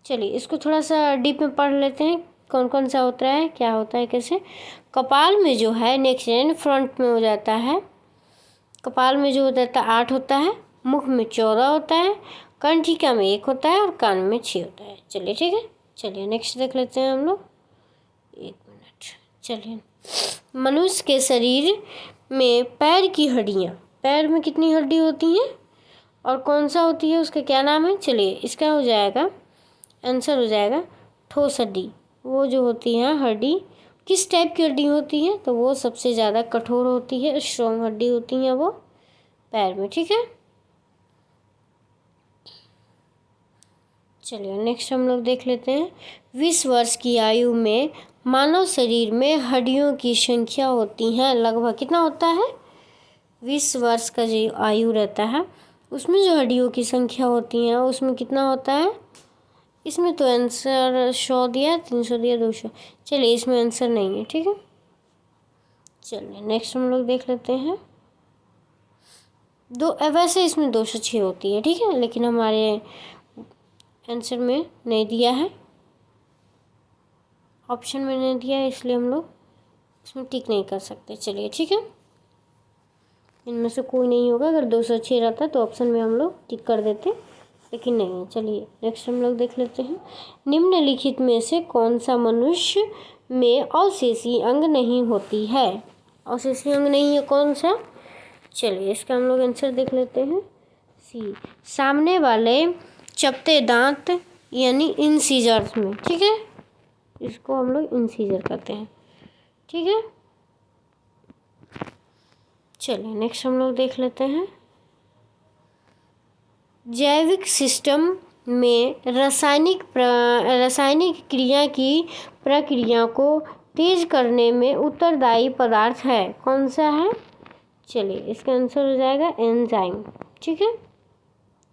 चलिए इसको थोड़ा सा डीप में पढ़ लेते हैं, कौन कौन सा होता है, क्या होता है, कैसे। कपाल में जो है नेक्स्ट फ्रंट में हो जाता है। कपाल में जो हो जाता है 8 होता है, मुख में 14 होता है, कंठिका में 1 होता है और कान में 6 होता है। चलिए ठीक है, चलिए नेक्स्ट देख लेते हैं हम लोग। 1 मिनट। चलिए, मनुष्य के शरीर में पैर में कितनी हड्डी होती हैं और कौन सा होती है, उसका क्या नाम है। चलिए इसका हो जाएगा, आंसर हो जाएगा ठोस हड्डी। वो जो होती है हड्डी किस टाइप की हड्डी होती है, तो वो सबसे ज़्यादा कठोर होती है, स्ट्रॉन्ग हड्डी होती है वो पैर में। ठीक है, चलिए नेक्स्ट हम लोग देख लेते हैं। 20 वर्ष की आयु में मानव शरीर में हड्डियों की संख्या होती है लगभग कितना होता है। 20 वर्ष का जो आयु रहता है उसमें जो हड्डियों की संख्या होती है उसमें कितना होता है। इसमें तो आंसर 100 दिया, 300 दिया, 200। चलिए इसमें आंसर नहीं है। ठीक है, चलिए नेक्स्ट हम लोग देख लेते हैं। वैसे इसमें 206 होती है। ठीक है, लेकिन हमारे आंसर में नहीं दिया है, ऑप्शन में नहीं दिया है, इसलिए हम लोग इसमें टिक नहीं कर सकते। चलिए ठीक है, इनमें से कोई नहीं होगा। अगर 206 रहता तो ऑप्शन में हम लोग टिक कर देते, लेकिन नहीं है। चलिए नेक्स्ट हम लोग देख लेते हैं। निम्नलिखित में से कौन सा मनुष्य में अवशेषी अंग नहीं होती है। अवशेषी अंग नहीं है कौन सा। चलिए इसका हम लोग आंसर देख लेते हैं। सी, सामने वाले चपटे दांत यानी इंसीजर्स में। ठीक है, इसको हम लोग इंसीजर कहते हैं। ठीक है, चलिए नेक्स्ट हम लोग देख लेते हैं। जैविक सिस्टम में रासायनिक क्रिया की प्रक्रिया को तेज करने में उत्तरदायी पदार्थ है कौन सा है। चलिए इसका आंसर हो जाएगा एंजाइम। ठीक है,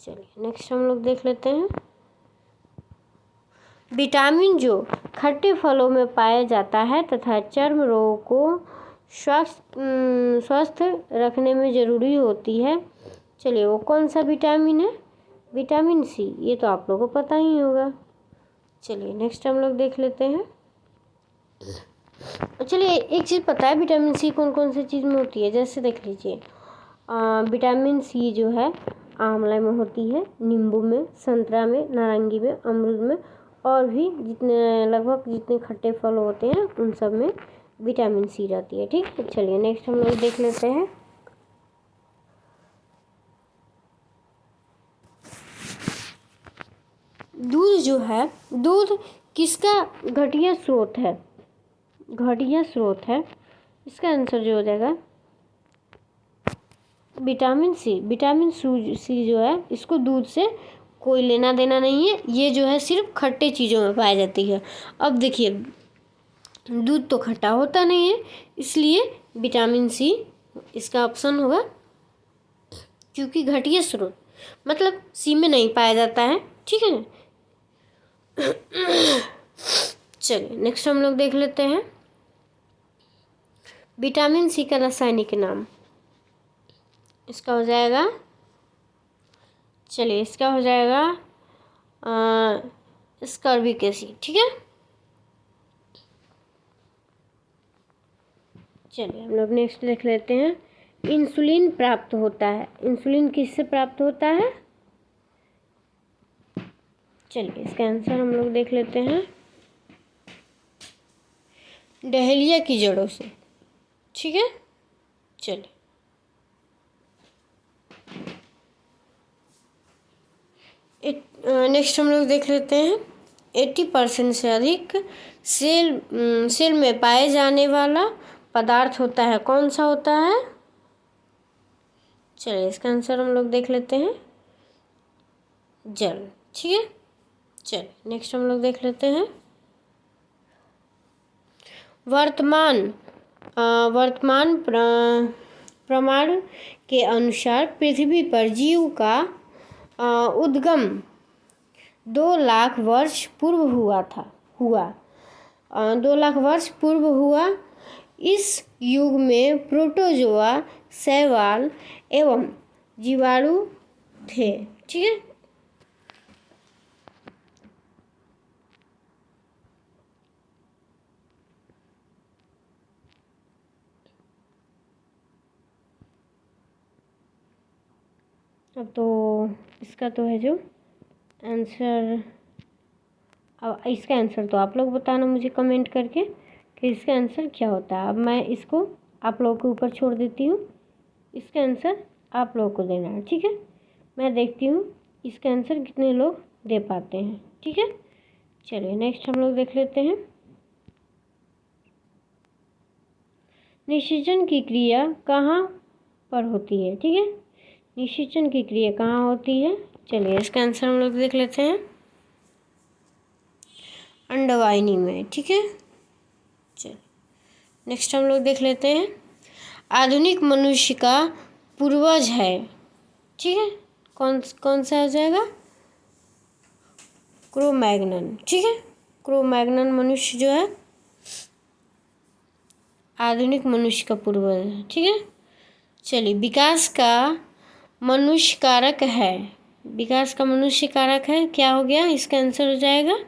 चलिए नेक्स्ट हम लोग देख लेते हैं। विटामिन जो खट्टे फलों में पाया जाता है तथा चर्म रोग को स्वस्थ रखने में ज़रूरी होती है। चलिए वो कौन सा विटामिन है। विटामिन सी, ये तो आप लोगों को पता ही होगा। चलिए नेक्स्ट हम लोग देख लेते हैं। चलिए एक चीज़ पता है विटामिन सी कौन कौन सी चीज़ में होती है, जैसे देख लीजिए विटामिन सी जो है आंवला में होती है, नींबू में, संतरा में, नारंगी में, अमरूद में और भी लगभग जितने खट्टे फल होते हैं उन सब में विटामिन सी रहती है। ठीक है, चलिए नेक्स्ट हम लोग देख लेते हैं। दूध जो है, दूध किसका घटिया स्रोत है। घटिया स्रोत है, इसका आंसर जो हो जाएगा विटामिन सी। विटामिन सी जो है इसको दूध से कोई लेना देना नहीं है, ये जो है सिर्फ खट्टे चीज़ों में पाई जाती है। अब देखिए दूध तो खट्टा होता नहीं है, इसलिए विटामिन सी इसका ऑप्शन होगा, क्योंकि घटिया स्रोत मतलब सी में नहीं पाया जाता है। ठीक है, चलिए नेक्स्ट हम लोग देख लेते हैं। विटामिन सी का रासायनिक नाम, इसका हो जाएगा, चलिए इसका हो जाएगा स्कर्बिक एसिड। ठीक है, चलिए हम लोग नेक्स्ट देख लेते हैं। इंसुलिन प्राप्त होता है। इंसुलिन किससे प्राप्त होता है? चलिए इसका आंसर हम लोग देख लेते हैं। डहेलिया की जड़ों से। ठीक है, चलिए नेक्स्ट हम लोग देख लेते हैं। 80% से अधिक सेल में पाए जाने वाला पदार्थ होता है, कौन सा होता है? चलिए इसका आंसर हम लोग देख लेते हैं। जल। ठीक है, चलिए नेक्स्ट हम लोग देख लेते हैं। वर्तमान प्रमाण के अनुसार पृथ्वी पर जीव का उद्गम 2 लाख वर्ष पूर्व हुआ। 2 लाख वर्ष पूर्व हुआ। इस युग में प्रोटोजोआ, शैवाल एवं जीवाणु थे। ठीक है, अब तो इसका तो है जो आंसर, अब इसका आंसर तो आप लोग बताना मुझे कमेंट करके कि इसका आंसर क्या होता है। अब मैं इसको आप लोगों के ऊपर छोड़ देती हूँ, इसका आंसर आप लोगों को देना है। ठीक है, मैं देखती हूँ इसका आंसर कितने लोग दे पाते हैं। ठीक है, चलिए नेक्स्ट हम लोग देख लेते हैं। निषेचन की क्रिया कहाँ पर होती है? ठीक है, निषेचन की क्रिया कहाँ होती है? चलिए इसका आंसर हम लोग देख लेते हैं। अंडवाहिनी में। ठीक है, चलिए नेक्स्ट हम लोग देख लेते हैं। आधुनिक मनुष्य का पूर्वज है। ठीक है, कौन सा आ जाएगा? क्रो-मैग्नन। ठीक है, क्रो-मैग्नन मनुष्य जो है आधुनिक मनुष्य का पूर्वज है। ठीक है, चलिए विकास का मनुष्य कारक है। विकास का मनुष्य कारक है, क्या हो गया? इसका आंसर हो जाएगा,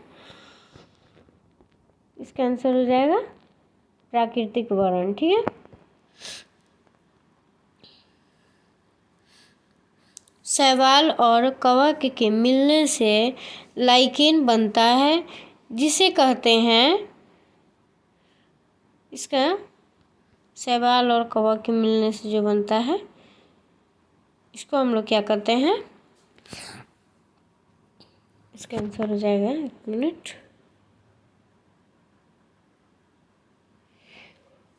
इसका आंसर हो जाएगा प्राकृतिक वर्ण। ठीक है, शैवाल और कवक के मिलने से लाइकेन बनता है, जिसे कहते हैं, इसका शैवाल और कवक के मिलने से जो बनता है इसको हम लोग क्या कहते हैं? इसका आंसर हो जाएगा, एक मिनट,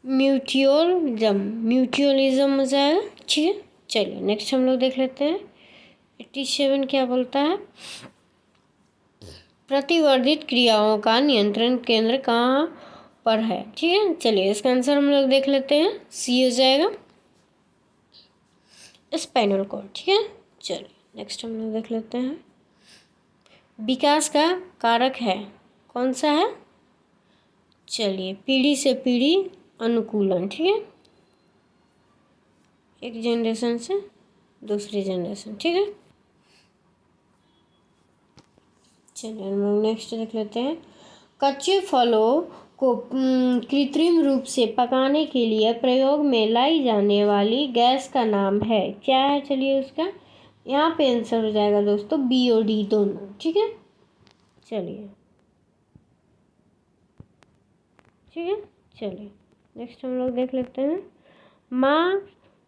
म्यूचुअलिज्म हो जाएगा। ठीक है, चलिए नेक्स्ट हम लोग देख लेते हैं। 87 क्या बोलता है? प्रतिवर्धित क्रियाओं का नियंत्रण केंद्र कहाँ पर है? ठीक है, चलिए इसका आंसर हम लोग देख लेते हैं। सी हो जाएगा, स्पाइनल कॉर्ड। ठीक है, चलिए नेक्स्ट हम लोग देख लेते हैं। विकास का कारक है, कौन सा है? चलिए पीढ़ी से पीढ़ी अनुकूलन। ठीक है, एक जनरेशन से दूसरी जनरेशन। ठीक है, चलिए हम लोग नेक्स्ट देख लेते हैं। कच्चे फलों को कृत्रिम रूप से पकाने के लिए प्रयोग में लाई जाने वाली गैस का नाम है, क्या है? चलिए उसका यहाँ पे आंसर हो जाएगा दोस्तों BOD दोनों। ठीक है, चलिए ठीक है, चलिए नेक्स्ट हम लोग देख लेते हैं। माँ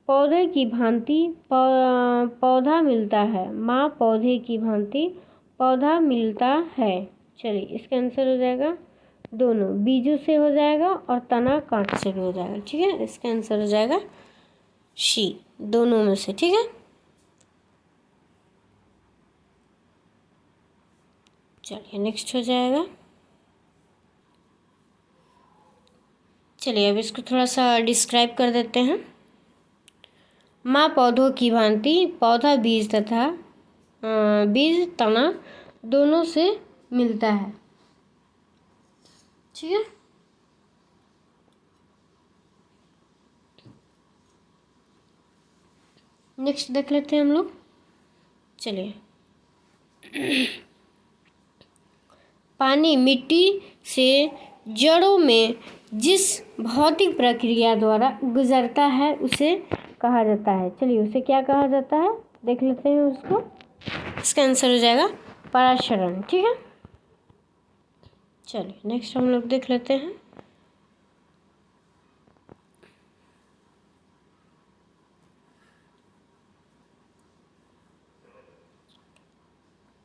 पौधे की भांति पौधा मिलता है। माँ पौधे की भांति पौधा मिलता है। चलिए इसका आंसर हो जाएगा दोनों, बीजों से हो जाएगा और तना कांट से भी हो जाएगा। ठीक है, इसका आंसर हो जाएगा सी, दोनों में से। ठीक है, चलिए नेक्स्ट हो जाएगा। चलिए अब इसको थोड़ा सा डिस्क्राइब कर देते हैं। माँ पौधों की भांति पौधा बीज तथा बीज तना दोनों से मिलता है। ठीक है, नेक्स्ट देख लेते हैं हम लोग। चलिए पानी मिट्टी से जड़ों में जिस भौतिक प्रक्रिया द्वारा गुजरता है उसे कहा जाता है? चलिए उसे क्या कहा जाता है देख लेते हैं उसको। इसका आंसर हो जाएगा पराशरण। ठीक है, चलिए नेक्स्ट हम लोग देख लेते हैं।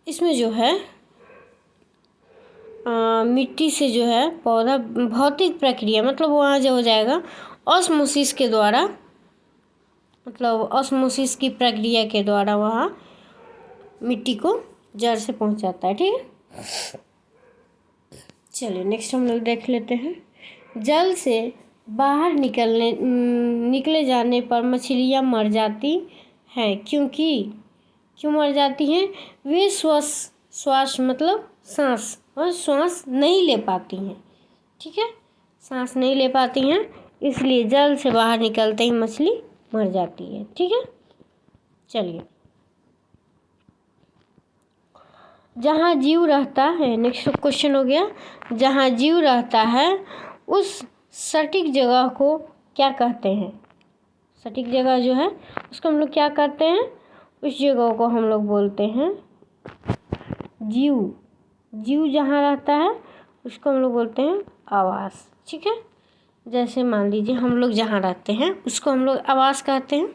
इसमें जो है मिट्टी से जो है पौधा भौतिक प्रक्रिया, मतलब वहाँ जो हो जाएगा ऑस्मोसिस के द्वारा, मतलब ऑस्मोसिस की प्रक्रिया के द्वारा वहाँ मिट्टी को जड़ से पहुँचाता है। ठीक है, चलिए नेक्स्ट हम लोग देख लेते हैं। जल से बाहर निकले जाने पर मछलियाँ मर जाती हैं, क्यों मर जाती हैं? वे श्वास मतलब सांस नहीं ले पाती हैं। ठीक है, सांस नहीं ले पाती हैं, इसलिए जल से बाहर निकलते ही मछली मर जाती है। ठीक है, चलिए जहाँ जीव रहता है, नेक्स्ट क्वेश्चन हो गया, जहाँ जीव रहता है उस सटीक जगह को क्या कहते हैं? सटीक जगह जो है उसको हम लोग क्या कहते हैं? उस जगह को हम लोग बोलते हैं जीव जहाँ रहता है उसको हम लोग बोलते हैं आवास। ठीक है, जैसे मान लीजिए हम लोग जहाँ रहते हैं उसको हम लोग आवास कहते हैं।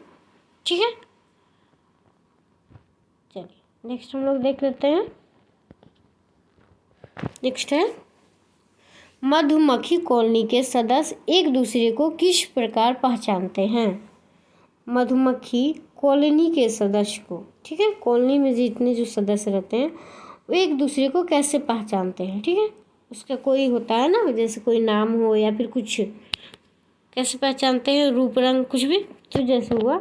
ठीक है, चलिए नेक्स्ट हम लोग देख लेते हैं। नेक्स्ट है मधुमक्खी कॉलोनी के सदस्य एक दूसरे को किस प्रकार पहचानते हैं? मधुमक्खी कॉलोनी के सदस्य को, ठीक है, कॉलोनी में जितने जो सदस्य रहते हैं वो एक दूसरे को कैसे पहचानते हैं? ठीक है, उसका कोई होता है ना, जैसे कोई नाम हो या फिर कुछ, कैसे पहचानते हैं? रूप रंग कुछ भी, तो जैसे हुआ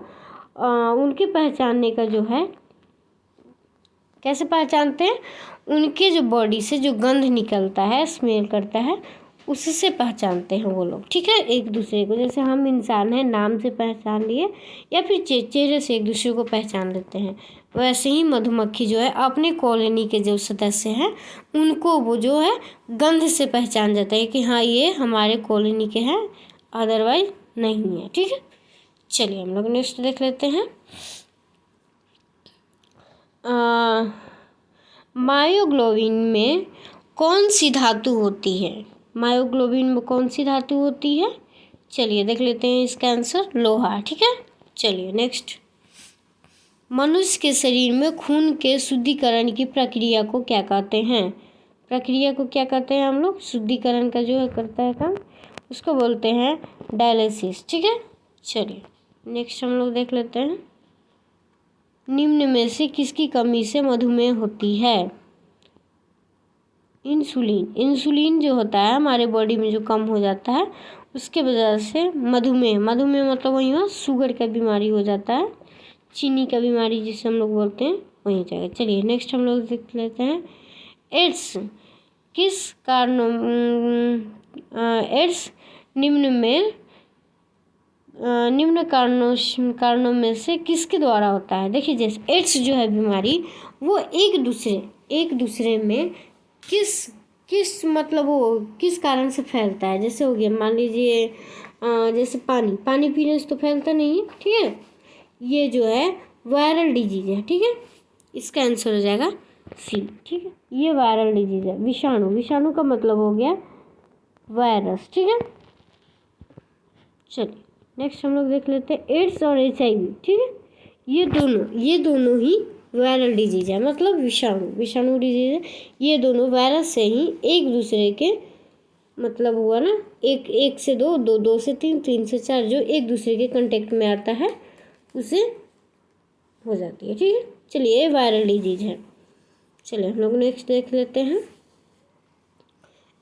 उनके पहचानने का जो है, कैसे पहचानते हैं? उनके जो बॉडी से जो गंध निकलता है, स्मेल करता है, उससे पहचानते हैं वो लोग। ठीक है, एक दूसरे को, जैसे हम इंसान हैं नाम से पहचान लिए या फिर चेहरे से एक दूसरे को पहचान लेते हैं, वैसे ही मधुमक्खी जो है अपने कॉलोनी के जो सदस्य हैं उनको वो जो है गंध से पहचान जाता है कि हाँ ये हमारे कॉलोनी के हैं, अदरवाइज नहीं है। ठीक है, चलिए हम लोग नेक्स्ट देख लेते हैं। मायोग्लोबिन में कौन सी धातु होती है? मायोग्लोबिन में कौन सी धातु होती है? चलिए देख लेते हैं इसका आंसर लोहा। ठीक है, चलिए नेक्स्ट। मनुष्य के शरीर में खून के शुद्धिकरण की प्रक्रिया को क्या कहते हैं? प्रक्रिया को क्या कहते हैं? हम लोग शुद्धिकरण का जो है करता है काम, उसको बोलते हैं डायलिसिस। ठीक है, चलिए नेक्स्ट हम लोग देख लेते हैं। निम्न में से किसकी कमी से मधुमेह होती है? इंसुलिन जो होता है हमारे बॉडी में जो कम हो जाता है उसके वजह से मधुमेह मतलब वही हुआ शुगर का बीमारी हो जाता है, चीनी का बीमारी जिसे हम लोग बोलते हैं वही जाएगा। चलिए नेक्स्ट हम लोग देख लेते हैं। एड्स किस निम्न कारणों में से किसके द्वारा होता है? देखिए जैसे एड्स जो है बीमारी वो एक दूसरे में किस मतलब वो किस कारण से फैलता है? जैसे हो गया मान लीजिए जैसे पानी पीने से तो फैलता नहीं है। ठीक है, ये जो है वायरल डिजीज है। ठीक है, इसका आंसर हो जाएगा सी। ठीक है, ये वायरल डिजीज है, विषाणु का मतलब हो गया वायरस। ठीक है, चलिए नेक्स्ट हम लोग देख लेते हैं एड्स और HIV। ठीक है, ये दोनों ही वायरल डिजीज है, मतलब विषाणु डिजीज है। ये दोनों वायरस से ही एक दूसरे के मतलब हुआ ना, एक से दो से तीन से चार जो एक दूसरे के कांटेक्ट में आता है उसे हो जाती है। ठीक है, चलिए वायरल डिजीज है। चलिए हम लोग नेक्स्ट देख लेते हैं।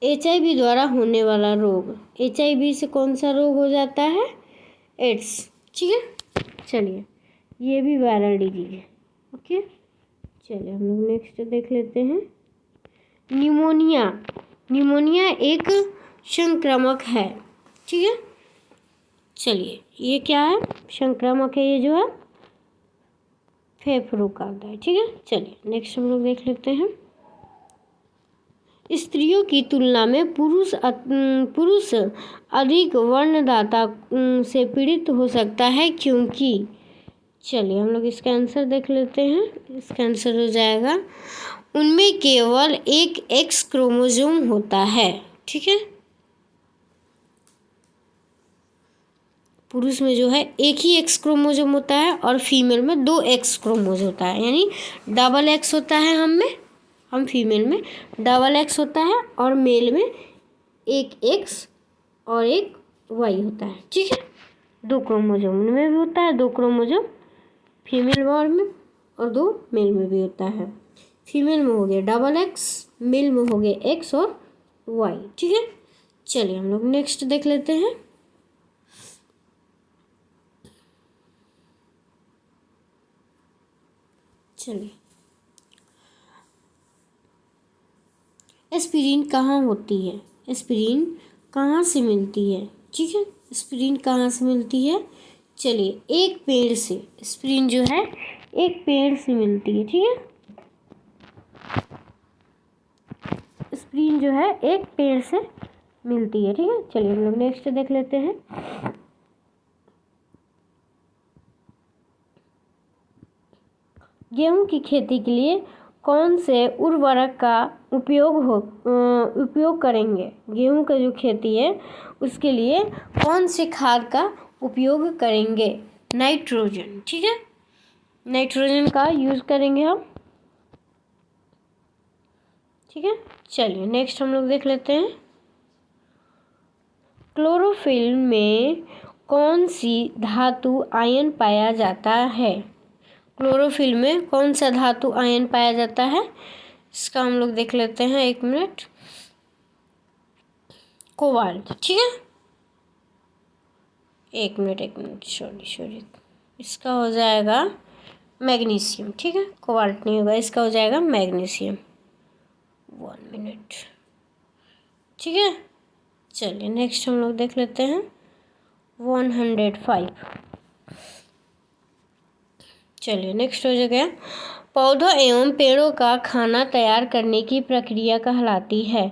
HIV द्वारा होने वाला रोग, HIV से कौन सा रोग हो जाता है? एड्स। ठीक है, चलिए ये भी वायरल डिजीज है। ओके, चलिए हम लोग नेक्स्ट देख लेते हैं। निमोनिया एक संक्रामक है। ठीक है, चलिए ये क्या है? संक्रामक है, ये जो है फेफड़ों का होता है। ठीक है, चलिए नेक्स्ट हम लोग देख लेते हैं। स्त्रियों की तुलना में पुरुष अधिक वर्णदाता से पीड़ित हो सकता है क्योंकि, चलिए हम लोग इसका आंसर देख लेते हैं। इसका आंसर हो जाएगा उनमें केवल एक एक्स क्रोमोसोम होता है। ठीक है, पुरुष में जो है एक ही एक्स क्रोमोसोम होता है और फीमेल में 2 एक्स क्रोमोसोम होता है, यानी डबल एक्स होता है हम फीमेल में डबल एक्स होता है और मेल में एक एक्स और एक वाई होता है। ठीक है, 2 क्रोमोसोम उनमें भी होता है, 2 क्रोमोसोम फीमेल में और 2 मेल में भी होता है। फीमेल में हो गया डबल एक्स, मेल में हो गया एक्स और वाई। ठीक है, चलिए हम लोग नेक्स्ट देख लेते हैं। चलिए, एस्पिरिन कहाँ होती है? एस्पिरिन कहाँ से मिलती है? ठीक है, एस्पिरिन कहाँ से मिलती है? चलिए, एक पेड़ से एस्पिरिन जो है एक पेड़ से मिलती है। ठीक है, एस्पिरिन जो है एक पेड़ से मिलती है। ठीक है, चलिए हम लोग नेक्स्ट देख लेते हैं। गेहूं की खेती के लिए कौन से उर्वरक का उपयोग करेंगे? गेहूं का जो खेती है उसके लिए कौन से खाद का उपयोग करेंगे? नाइट्रोजन। ठीक है, नाइट्रोजन का यूज़ करेंगे हम। ठीक है, चलिए नेक्स्ट हम लोग देख लेते हैं। क्लोरोफिल में कौन सी धातु आयन पाया जाता है? क्लोरोफिल में कौन सा धातु आयन पाया जाता है? इसका हम लोग देख लेते हैं, 1 मिनट। कोबाल्ट। ठीक है, 1 मिनट सॉरी, इसका हो जाएगा मैग्नीशियम। ठीक है, कोबाल्ट नहीं होगा, इसका हो जाएगा मैग्नीशियम। 1 मिनट। ठीक है, चलिए नेक्स्ट हम लोग देख लेते हैं 105। चलिए नेक्स्ट हो जाएगा पौधों एवं पेड़ों का खाना तैयार करने की प्रक्रिया कहलाती है।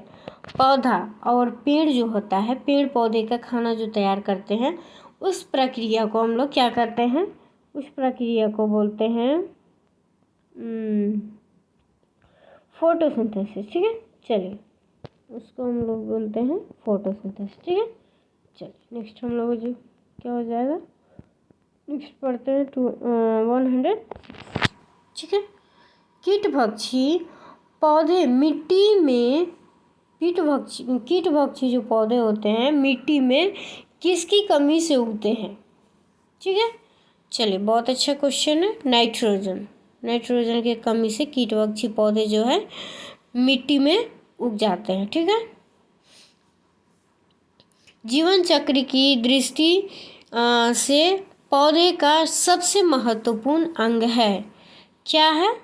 पौधा और पेड़ जो होता है, पेड़ पौधे का खाना जो तैयार करते हैं उस प्रक्रिया को हम लोग क्या करते हैं? उस प्रक्रिया को बोलते हैं फोटोसिंथेसिस। ठीक है, चलिए उसको हम लोग बोलते हैं फोटोसिंथेसिस। ठीक है, चलिए नेक्स्ट हम लोग जो क्या हो जाएगा, नेक्स्ट पढ़ते हैं 100। ठीक है, कीटभक्षी पौधे मिट्टी में कीटभक्षी जो पौधे होते हैं मिट्टी में किसकी कमी से उगते हैं? ठीक है, चलिए बहुत अच्छा क्वेश्चन है। नाइट्रोजन की कमी से कीटभक्षी पौधे जो है मिट्टी में उग जाते हैं। ठीक है, जीवन चक्र की दृष्टि से पौधे का सबसे महत्वपूर्ण अंग है, क्या है?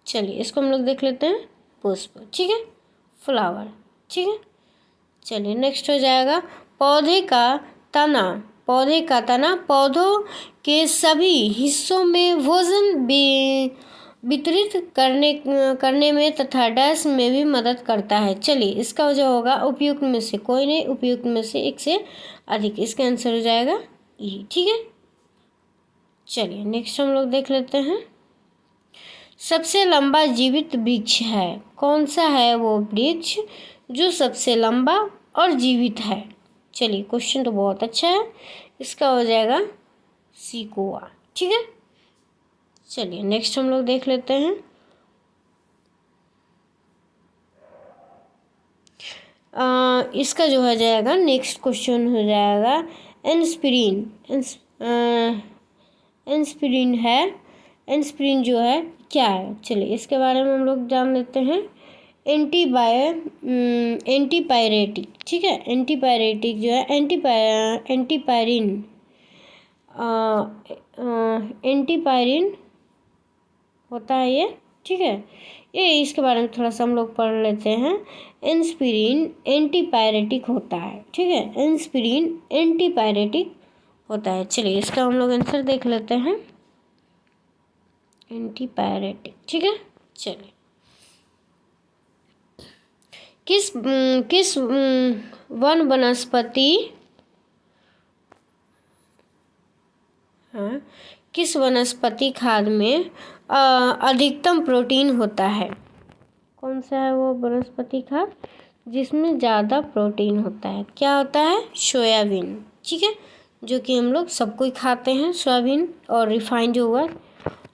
चलिए इसको हम लोग देख लेते हैं, पुष्प। ठीक है, फ्लावर। ठीक है, चलिए नेक्स्ट हो जाएगा पौधे का तना पौधों के सभी हिस्सों में भोजन वितरित करने में तथा डैश में भी मदद करता है। चलिए इसका जो होगा उपयुक्त में से कोई नहीं, उपयुक्त में से एक से अधिक, इसका आंसर हो जाएगा ई। ठीक है, चलिए नेक्स्ट हम लोग देख लेते हैं सबसे लंबा जीवित वृक्ष है, कौन सा है वो वृक्ष जो सबसे लंबा और जीवित है? चलिए क्वेश्चन तो बहुत अच्छा है, इसका हो जाएगा सीकोआ। ठीक है, चलिए नेक्स्ट हम लोग देख लेते हैं इसका जो हो जाएगा नेक्स्ट क्वेश्चन हो जाएगा एस्पिरिन जो है क्या है? चलिए इसके बारे में हम लोग जान लेते हैं। एंटीपायरेटिक। ठीक है, एंटीपायरेटिक जो है एंटीपायरिन होता है ये। ठीक है, ये इसके बारे में थोड़ा सा हम लोग पढ़ लेते हैं। एस्पिरिन एंटीपायरेटिक होता है। ठीक है, एस्पिरिन एंटीपायरेटिक होता है। चलिए इसका हम लोग आंसर देख लेते हैं, एंटीपायरेटिक। ठीक है, चलिए किस वन वनस्पति हाँ किस वनस्पति खाद में अधिकतम प्रोटीन होता है? कौन सा है वो वनस्पति खाद जिसमें ज़्यादा प्रोटीन होता है? क्या होता है? सोयाबीन। ठीक है, जो कि हम लोग सब कोई खाते हैं सोयाबीन, और रिफाइंड जो हुआ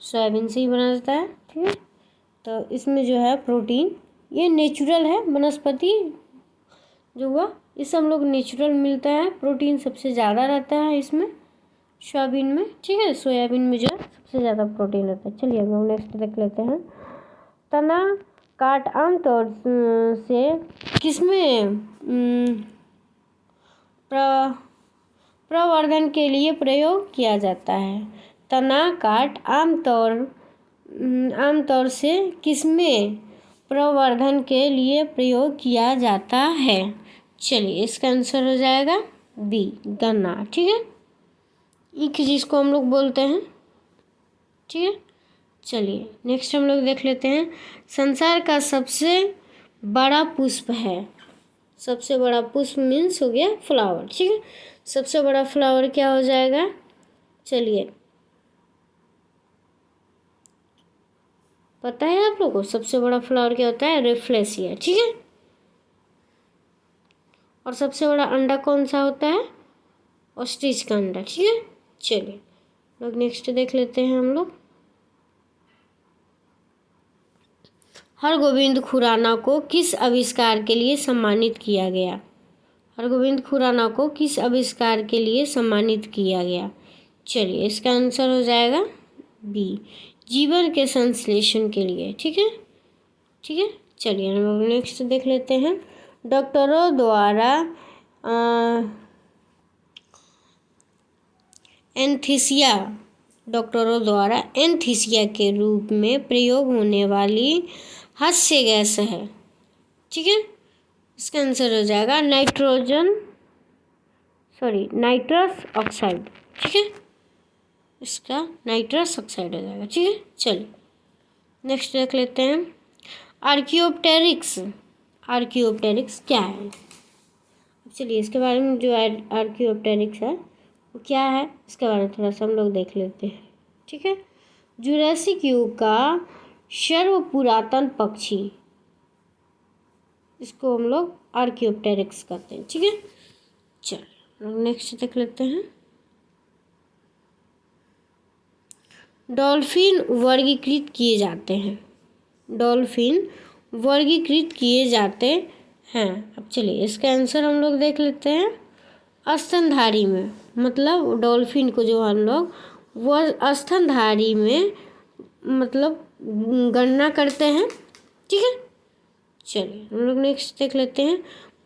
सोयाबीन से ही बना जाता है। ठीक है, तो इसमें जो है प्रोटीन, ये नेचुरल है, वनस्पति जो हुआ इससे हम लोग नेचुरल मिलता है, प्रोटीन सबसे ज़्यादा रहता है इसमें सोयाबीन में। ठीक है, सोयाबीन में जो है सबसे ज़्यादा प्रोटीन रहता है। चलिए हम लोग नेक्स्ट देख लेते हैं। तना काट आमतौर से किसमें प्रवर्धन के लिए प्रयोग किया जाता है? तना काट आमतौर से किसमें प्रवर्धन के लिए प्रयोग किया जाता है? चलिए इसका आंसर हो जाएगा बी, गन्ना। ठीक है, ईख जिसको हम लोग बोलते हैं। ठीक है, चलिए नेक्स्ट हम लोग देख लेते हैं। संसार का सबसे बड़ा पुष्प है। सबसे बड़ा पुष्प मीन्स हो गया फ्लावर। ठीक है, सबसे बड़ा फ्लावर क्या हो जाएगा? चलिए पता है आप लोगों को सबसे बड़ा फ्लावर क्या होता है? रेफ्लेसिया। ठीक है, और सबसे बड़ा अंडा कौन सा होता है? ऑस्ट्रिच का अंडा। ठीक है, चलिए लोग नेक्स्ट देख लेते हैं हम लोग। हरगोविंद खुराना को किस आविष्कार के लिए सम्मानित किया गया? हरगोविंद खुराना को किस आविष्कार के लिए सम्मानित किया गया? चलिए इसका आंसर हो जाएगा बी, जीवन के संश्लेषण के लिए। ठीक है, ठीक है, चलिए हम लोग नेक्स्ट देख लेते हैं। डॉक्टरों द्वारा एंथीसिया के रूप में प्रयोग होने वाली हास्य गैस है। ठीक है, इसका आंसर हो जाएगा नाइट्रस ऑक्साइड। ठीक है, इसका नाइट्रस ऑक्साइड हो जाएगा। ठीक है, चलिए नेक्स्ट देख लेते हैं। आर्कियोप्टेरिक्स क्या है? चलिए इसके बारे में, जो आर्कियोप्टेरिक्स है वो क्या है, इसके बारे में थोड़ा सा हम लोग देख लेते हैं। ठीक है, जुरासिक युग का सर्व पुरातन पक्षी, इसको हम लोग आर्कियोप्टेरिक्स कहते हैं। ठीक है, चलिए नेक्स्ट देख लेते हैं। डॉल्फिन वर्गीकृत किए जाते हैं। अब चलिए इसका आंसर हम लोग देख लेते हैं। स्तनधारी में, मतलब डॉल्फिन को जो हम लोग वो स्तनधारी में मतलब गणना करते हैं। ठीक है, चलिए हम लोग नेक्स्ट देख लेते हैं।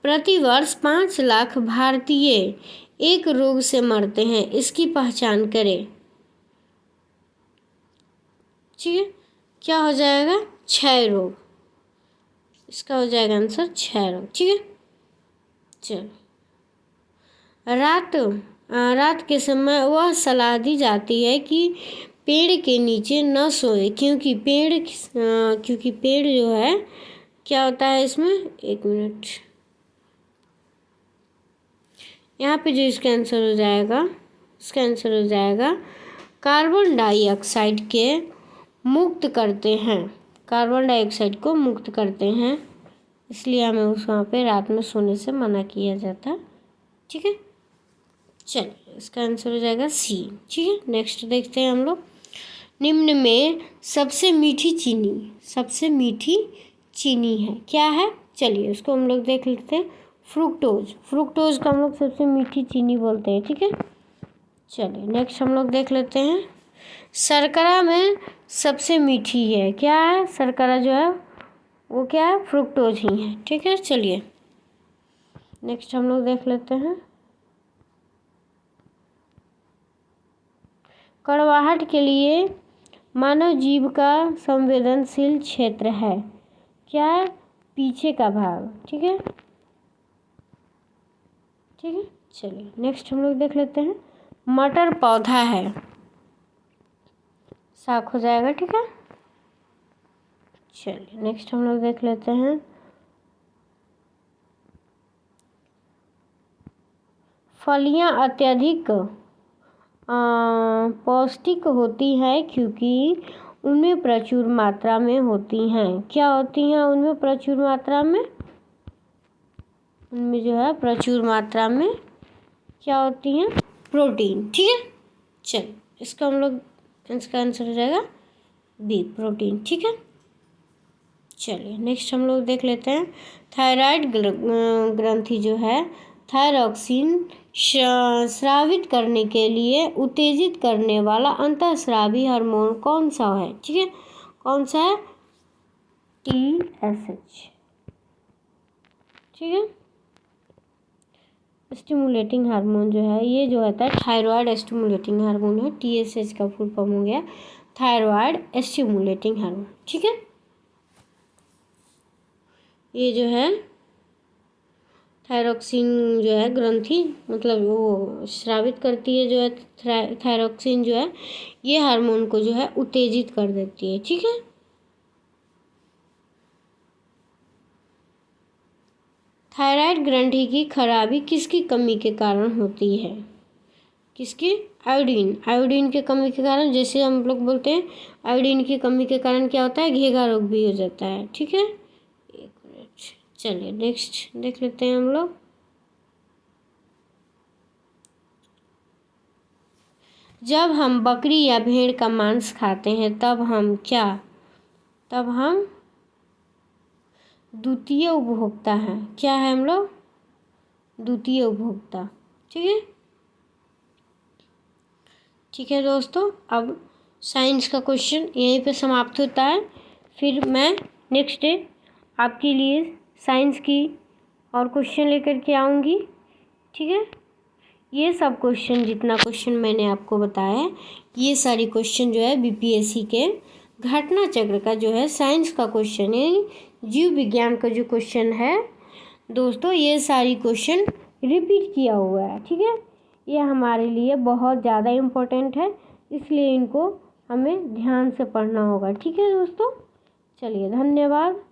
प्रतिवर्ष 5 लाख भारतीय एक रोग से मरते हैं, इसकी पहचान करें। ठीक है, क्या हो जाएगा? क्षय रोग। इसका हो जाएगा आंसर क्षय रोग। ठीक है, चलो रात के समय वह सलाह दी जाती है कि पेड़ के नीचे न सोए, क्योंकि पेड़ जो है क्या होता है इसमें, एक मिनट, यहाँ पे जो इसका आंसर हो जाएगा कार्बन डाइऑक्साइड को मुक्त करते हैं, इसलिए हमें उस वहाँ पे रात में सोने से मना किया जाता है। ठीक है, चलिए इसका आंसर हो जाएगा सी। ठीक है, नेक्स्ट देखते हैं हम लोग। निम्न में सबसे मीठी चीनी है, क्या है? चलिए उसको हम लोग देख लेते हैं। फ्रुक्टोज को हम लोग सबसे मीठी चीनी बोलते हैं। ठीक है, चलिए नेक्स्ट हम लोग देख लेते हैं। शर्करा में सबसे मीठी है, क्या है? शर्करा जो है वो क्या है? फ्रुक्टोज ही है। ठीक है, चलिए नेक्स्ट हम लोग देख लेते हैं। कड़वाहट के लिए मानव जीव का संवेदनशील क्षेत्र है, क्या है? पीछे का भाग। ठीक है, चलिए नेक्स्ट हम लोग देख लेते हैं। मटर पौधा है, साख हो जाएगा। ठीक है, चलिए नेक्स्ट हम लोग देख लेते हैं। फलियां अत्यधिक पौष्टिक होती हैं क्योंकि उनमें प्रचुर मात्रा में होती हैं। क्या होती हैं उनमें प्रचुर मात्रा में? उनमें जो है प्रचुर मात्रा में क्या होती हैं? प्रोटीन। ठीक है, चल इसका आंसर हो जाएगा बी, प्रोटीन। ठीक है, चलिए नेक्स्ट हम लोग देख लेते हैं। थायराइड ग्रंथि जो है थायरॉक्सिन स्रावित करने के लिए उत्तेजित करने वाला अंतःस्रावी हार्मोन कौन सा है? ठीक है, कौन सा है? TSH। ठीक है, स्टिमुलेटिंग हार्मोन जो है ये जो होता है थायराइड स्टिमुलेटिंग हार्मोन है। TSH का फुल फॉर्म हो गया थायराइड स्टिमुलेटिंग हार्मोन। ठीक है, ये जो है थायरॉक्सिन जो है ग्रंथि मतलब वो स्रावित करती है जो है थायरॉक्सिन जो है ये हार्मोन को जो है उत्तेजित कर देती है। ठीक है, थायराइड ग्रंथि की खराबी किसकी कमी के कारण होती है? किसकी? आयोडीन की कमी के कारण। जैसे हम लोग बोलते हैं आयोडीन की कमी के कारण क्या होता है? घेघा रोग भी हो जाता है। ठीक है, एक मिनट, चलिए नेक्स्ट देख लेते हैं हम लोग। जब हम बकरी या भेड़ का मांस खाते हैं तब हम द्वितीय उपभोक्ता हैं। क्या है हम लोग? द्वितीय उपभोक्ता। ठीक है दोस्तों, अब साइंस का क्वेश्चन यहीं पे समाप्त होता है। फिर मैं नेक्स्ट डे आपके लिए साइंस की और क्वेश्चन लेकर के आऊँगी। ठीक है, ये सब क्वेश्चन जितना क्वेश्चन मैंने आपको बताया है ये सारी क्वेश्चन जो है BPSC के घटना चक्र का जो है साइंस का क्वेश्चन है, जीव विज्ञान का जो क्वेश्चन है दोस्तों ये सारी क्वेश्चन रिपीट किया हुआ है। ठीक है, ये हमारे लिए बहुत ज़्यादा इम्पोर्टेंट है इसलिए इनको हमें ध्यान से पढ़ना होगा। ठीक है दोस्तों, चलिए धन्यवाद।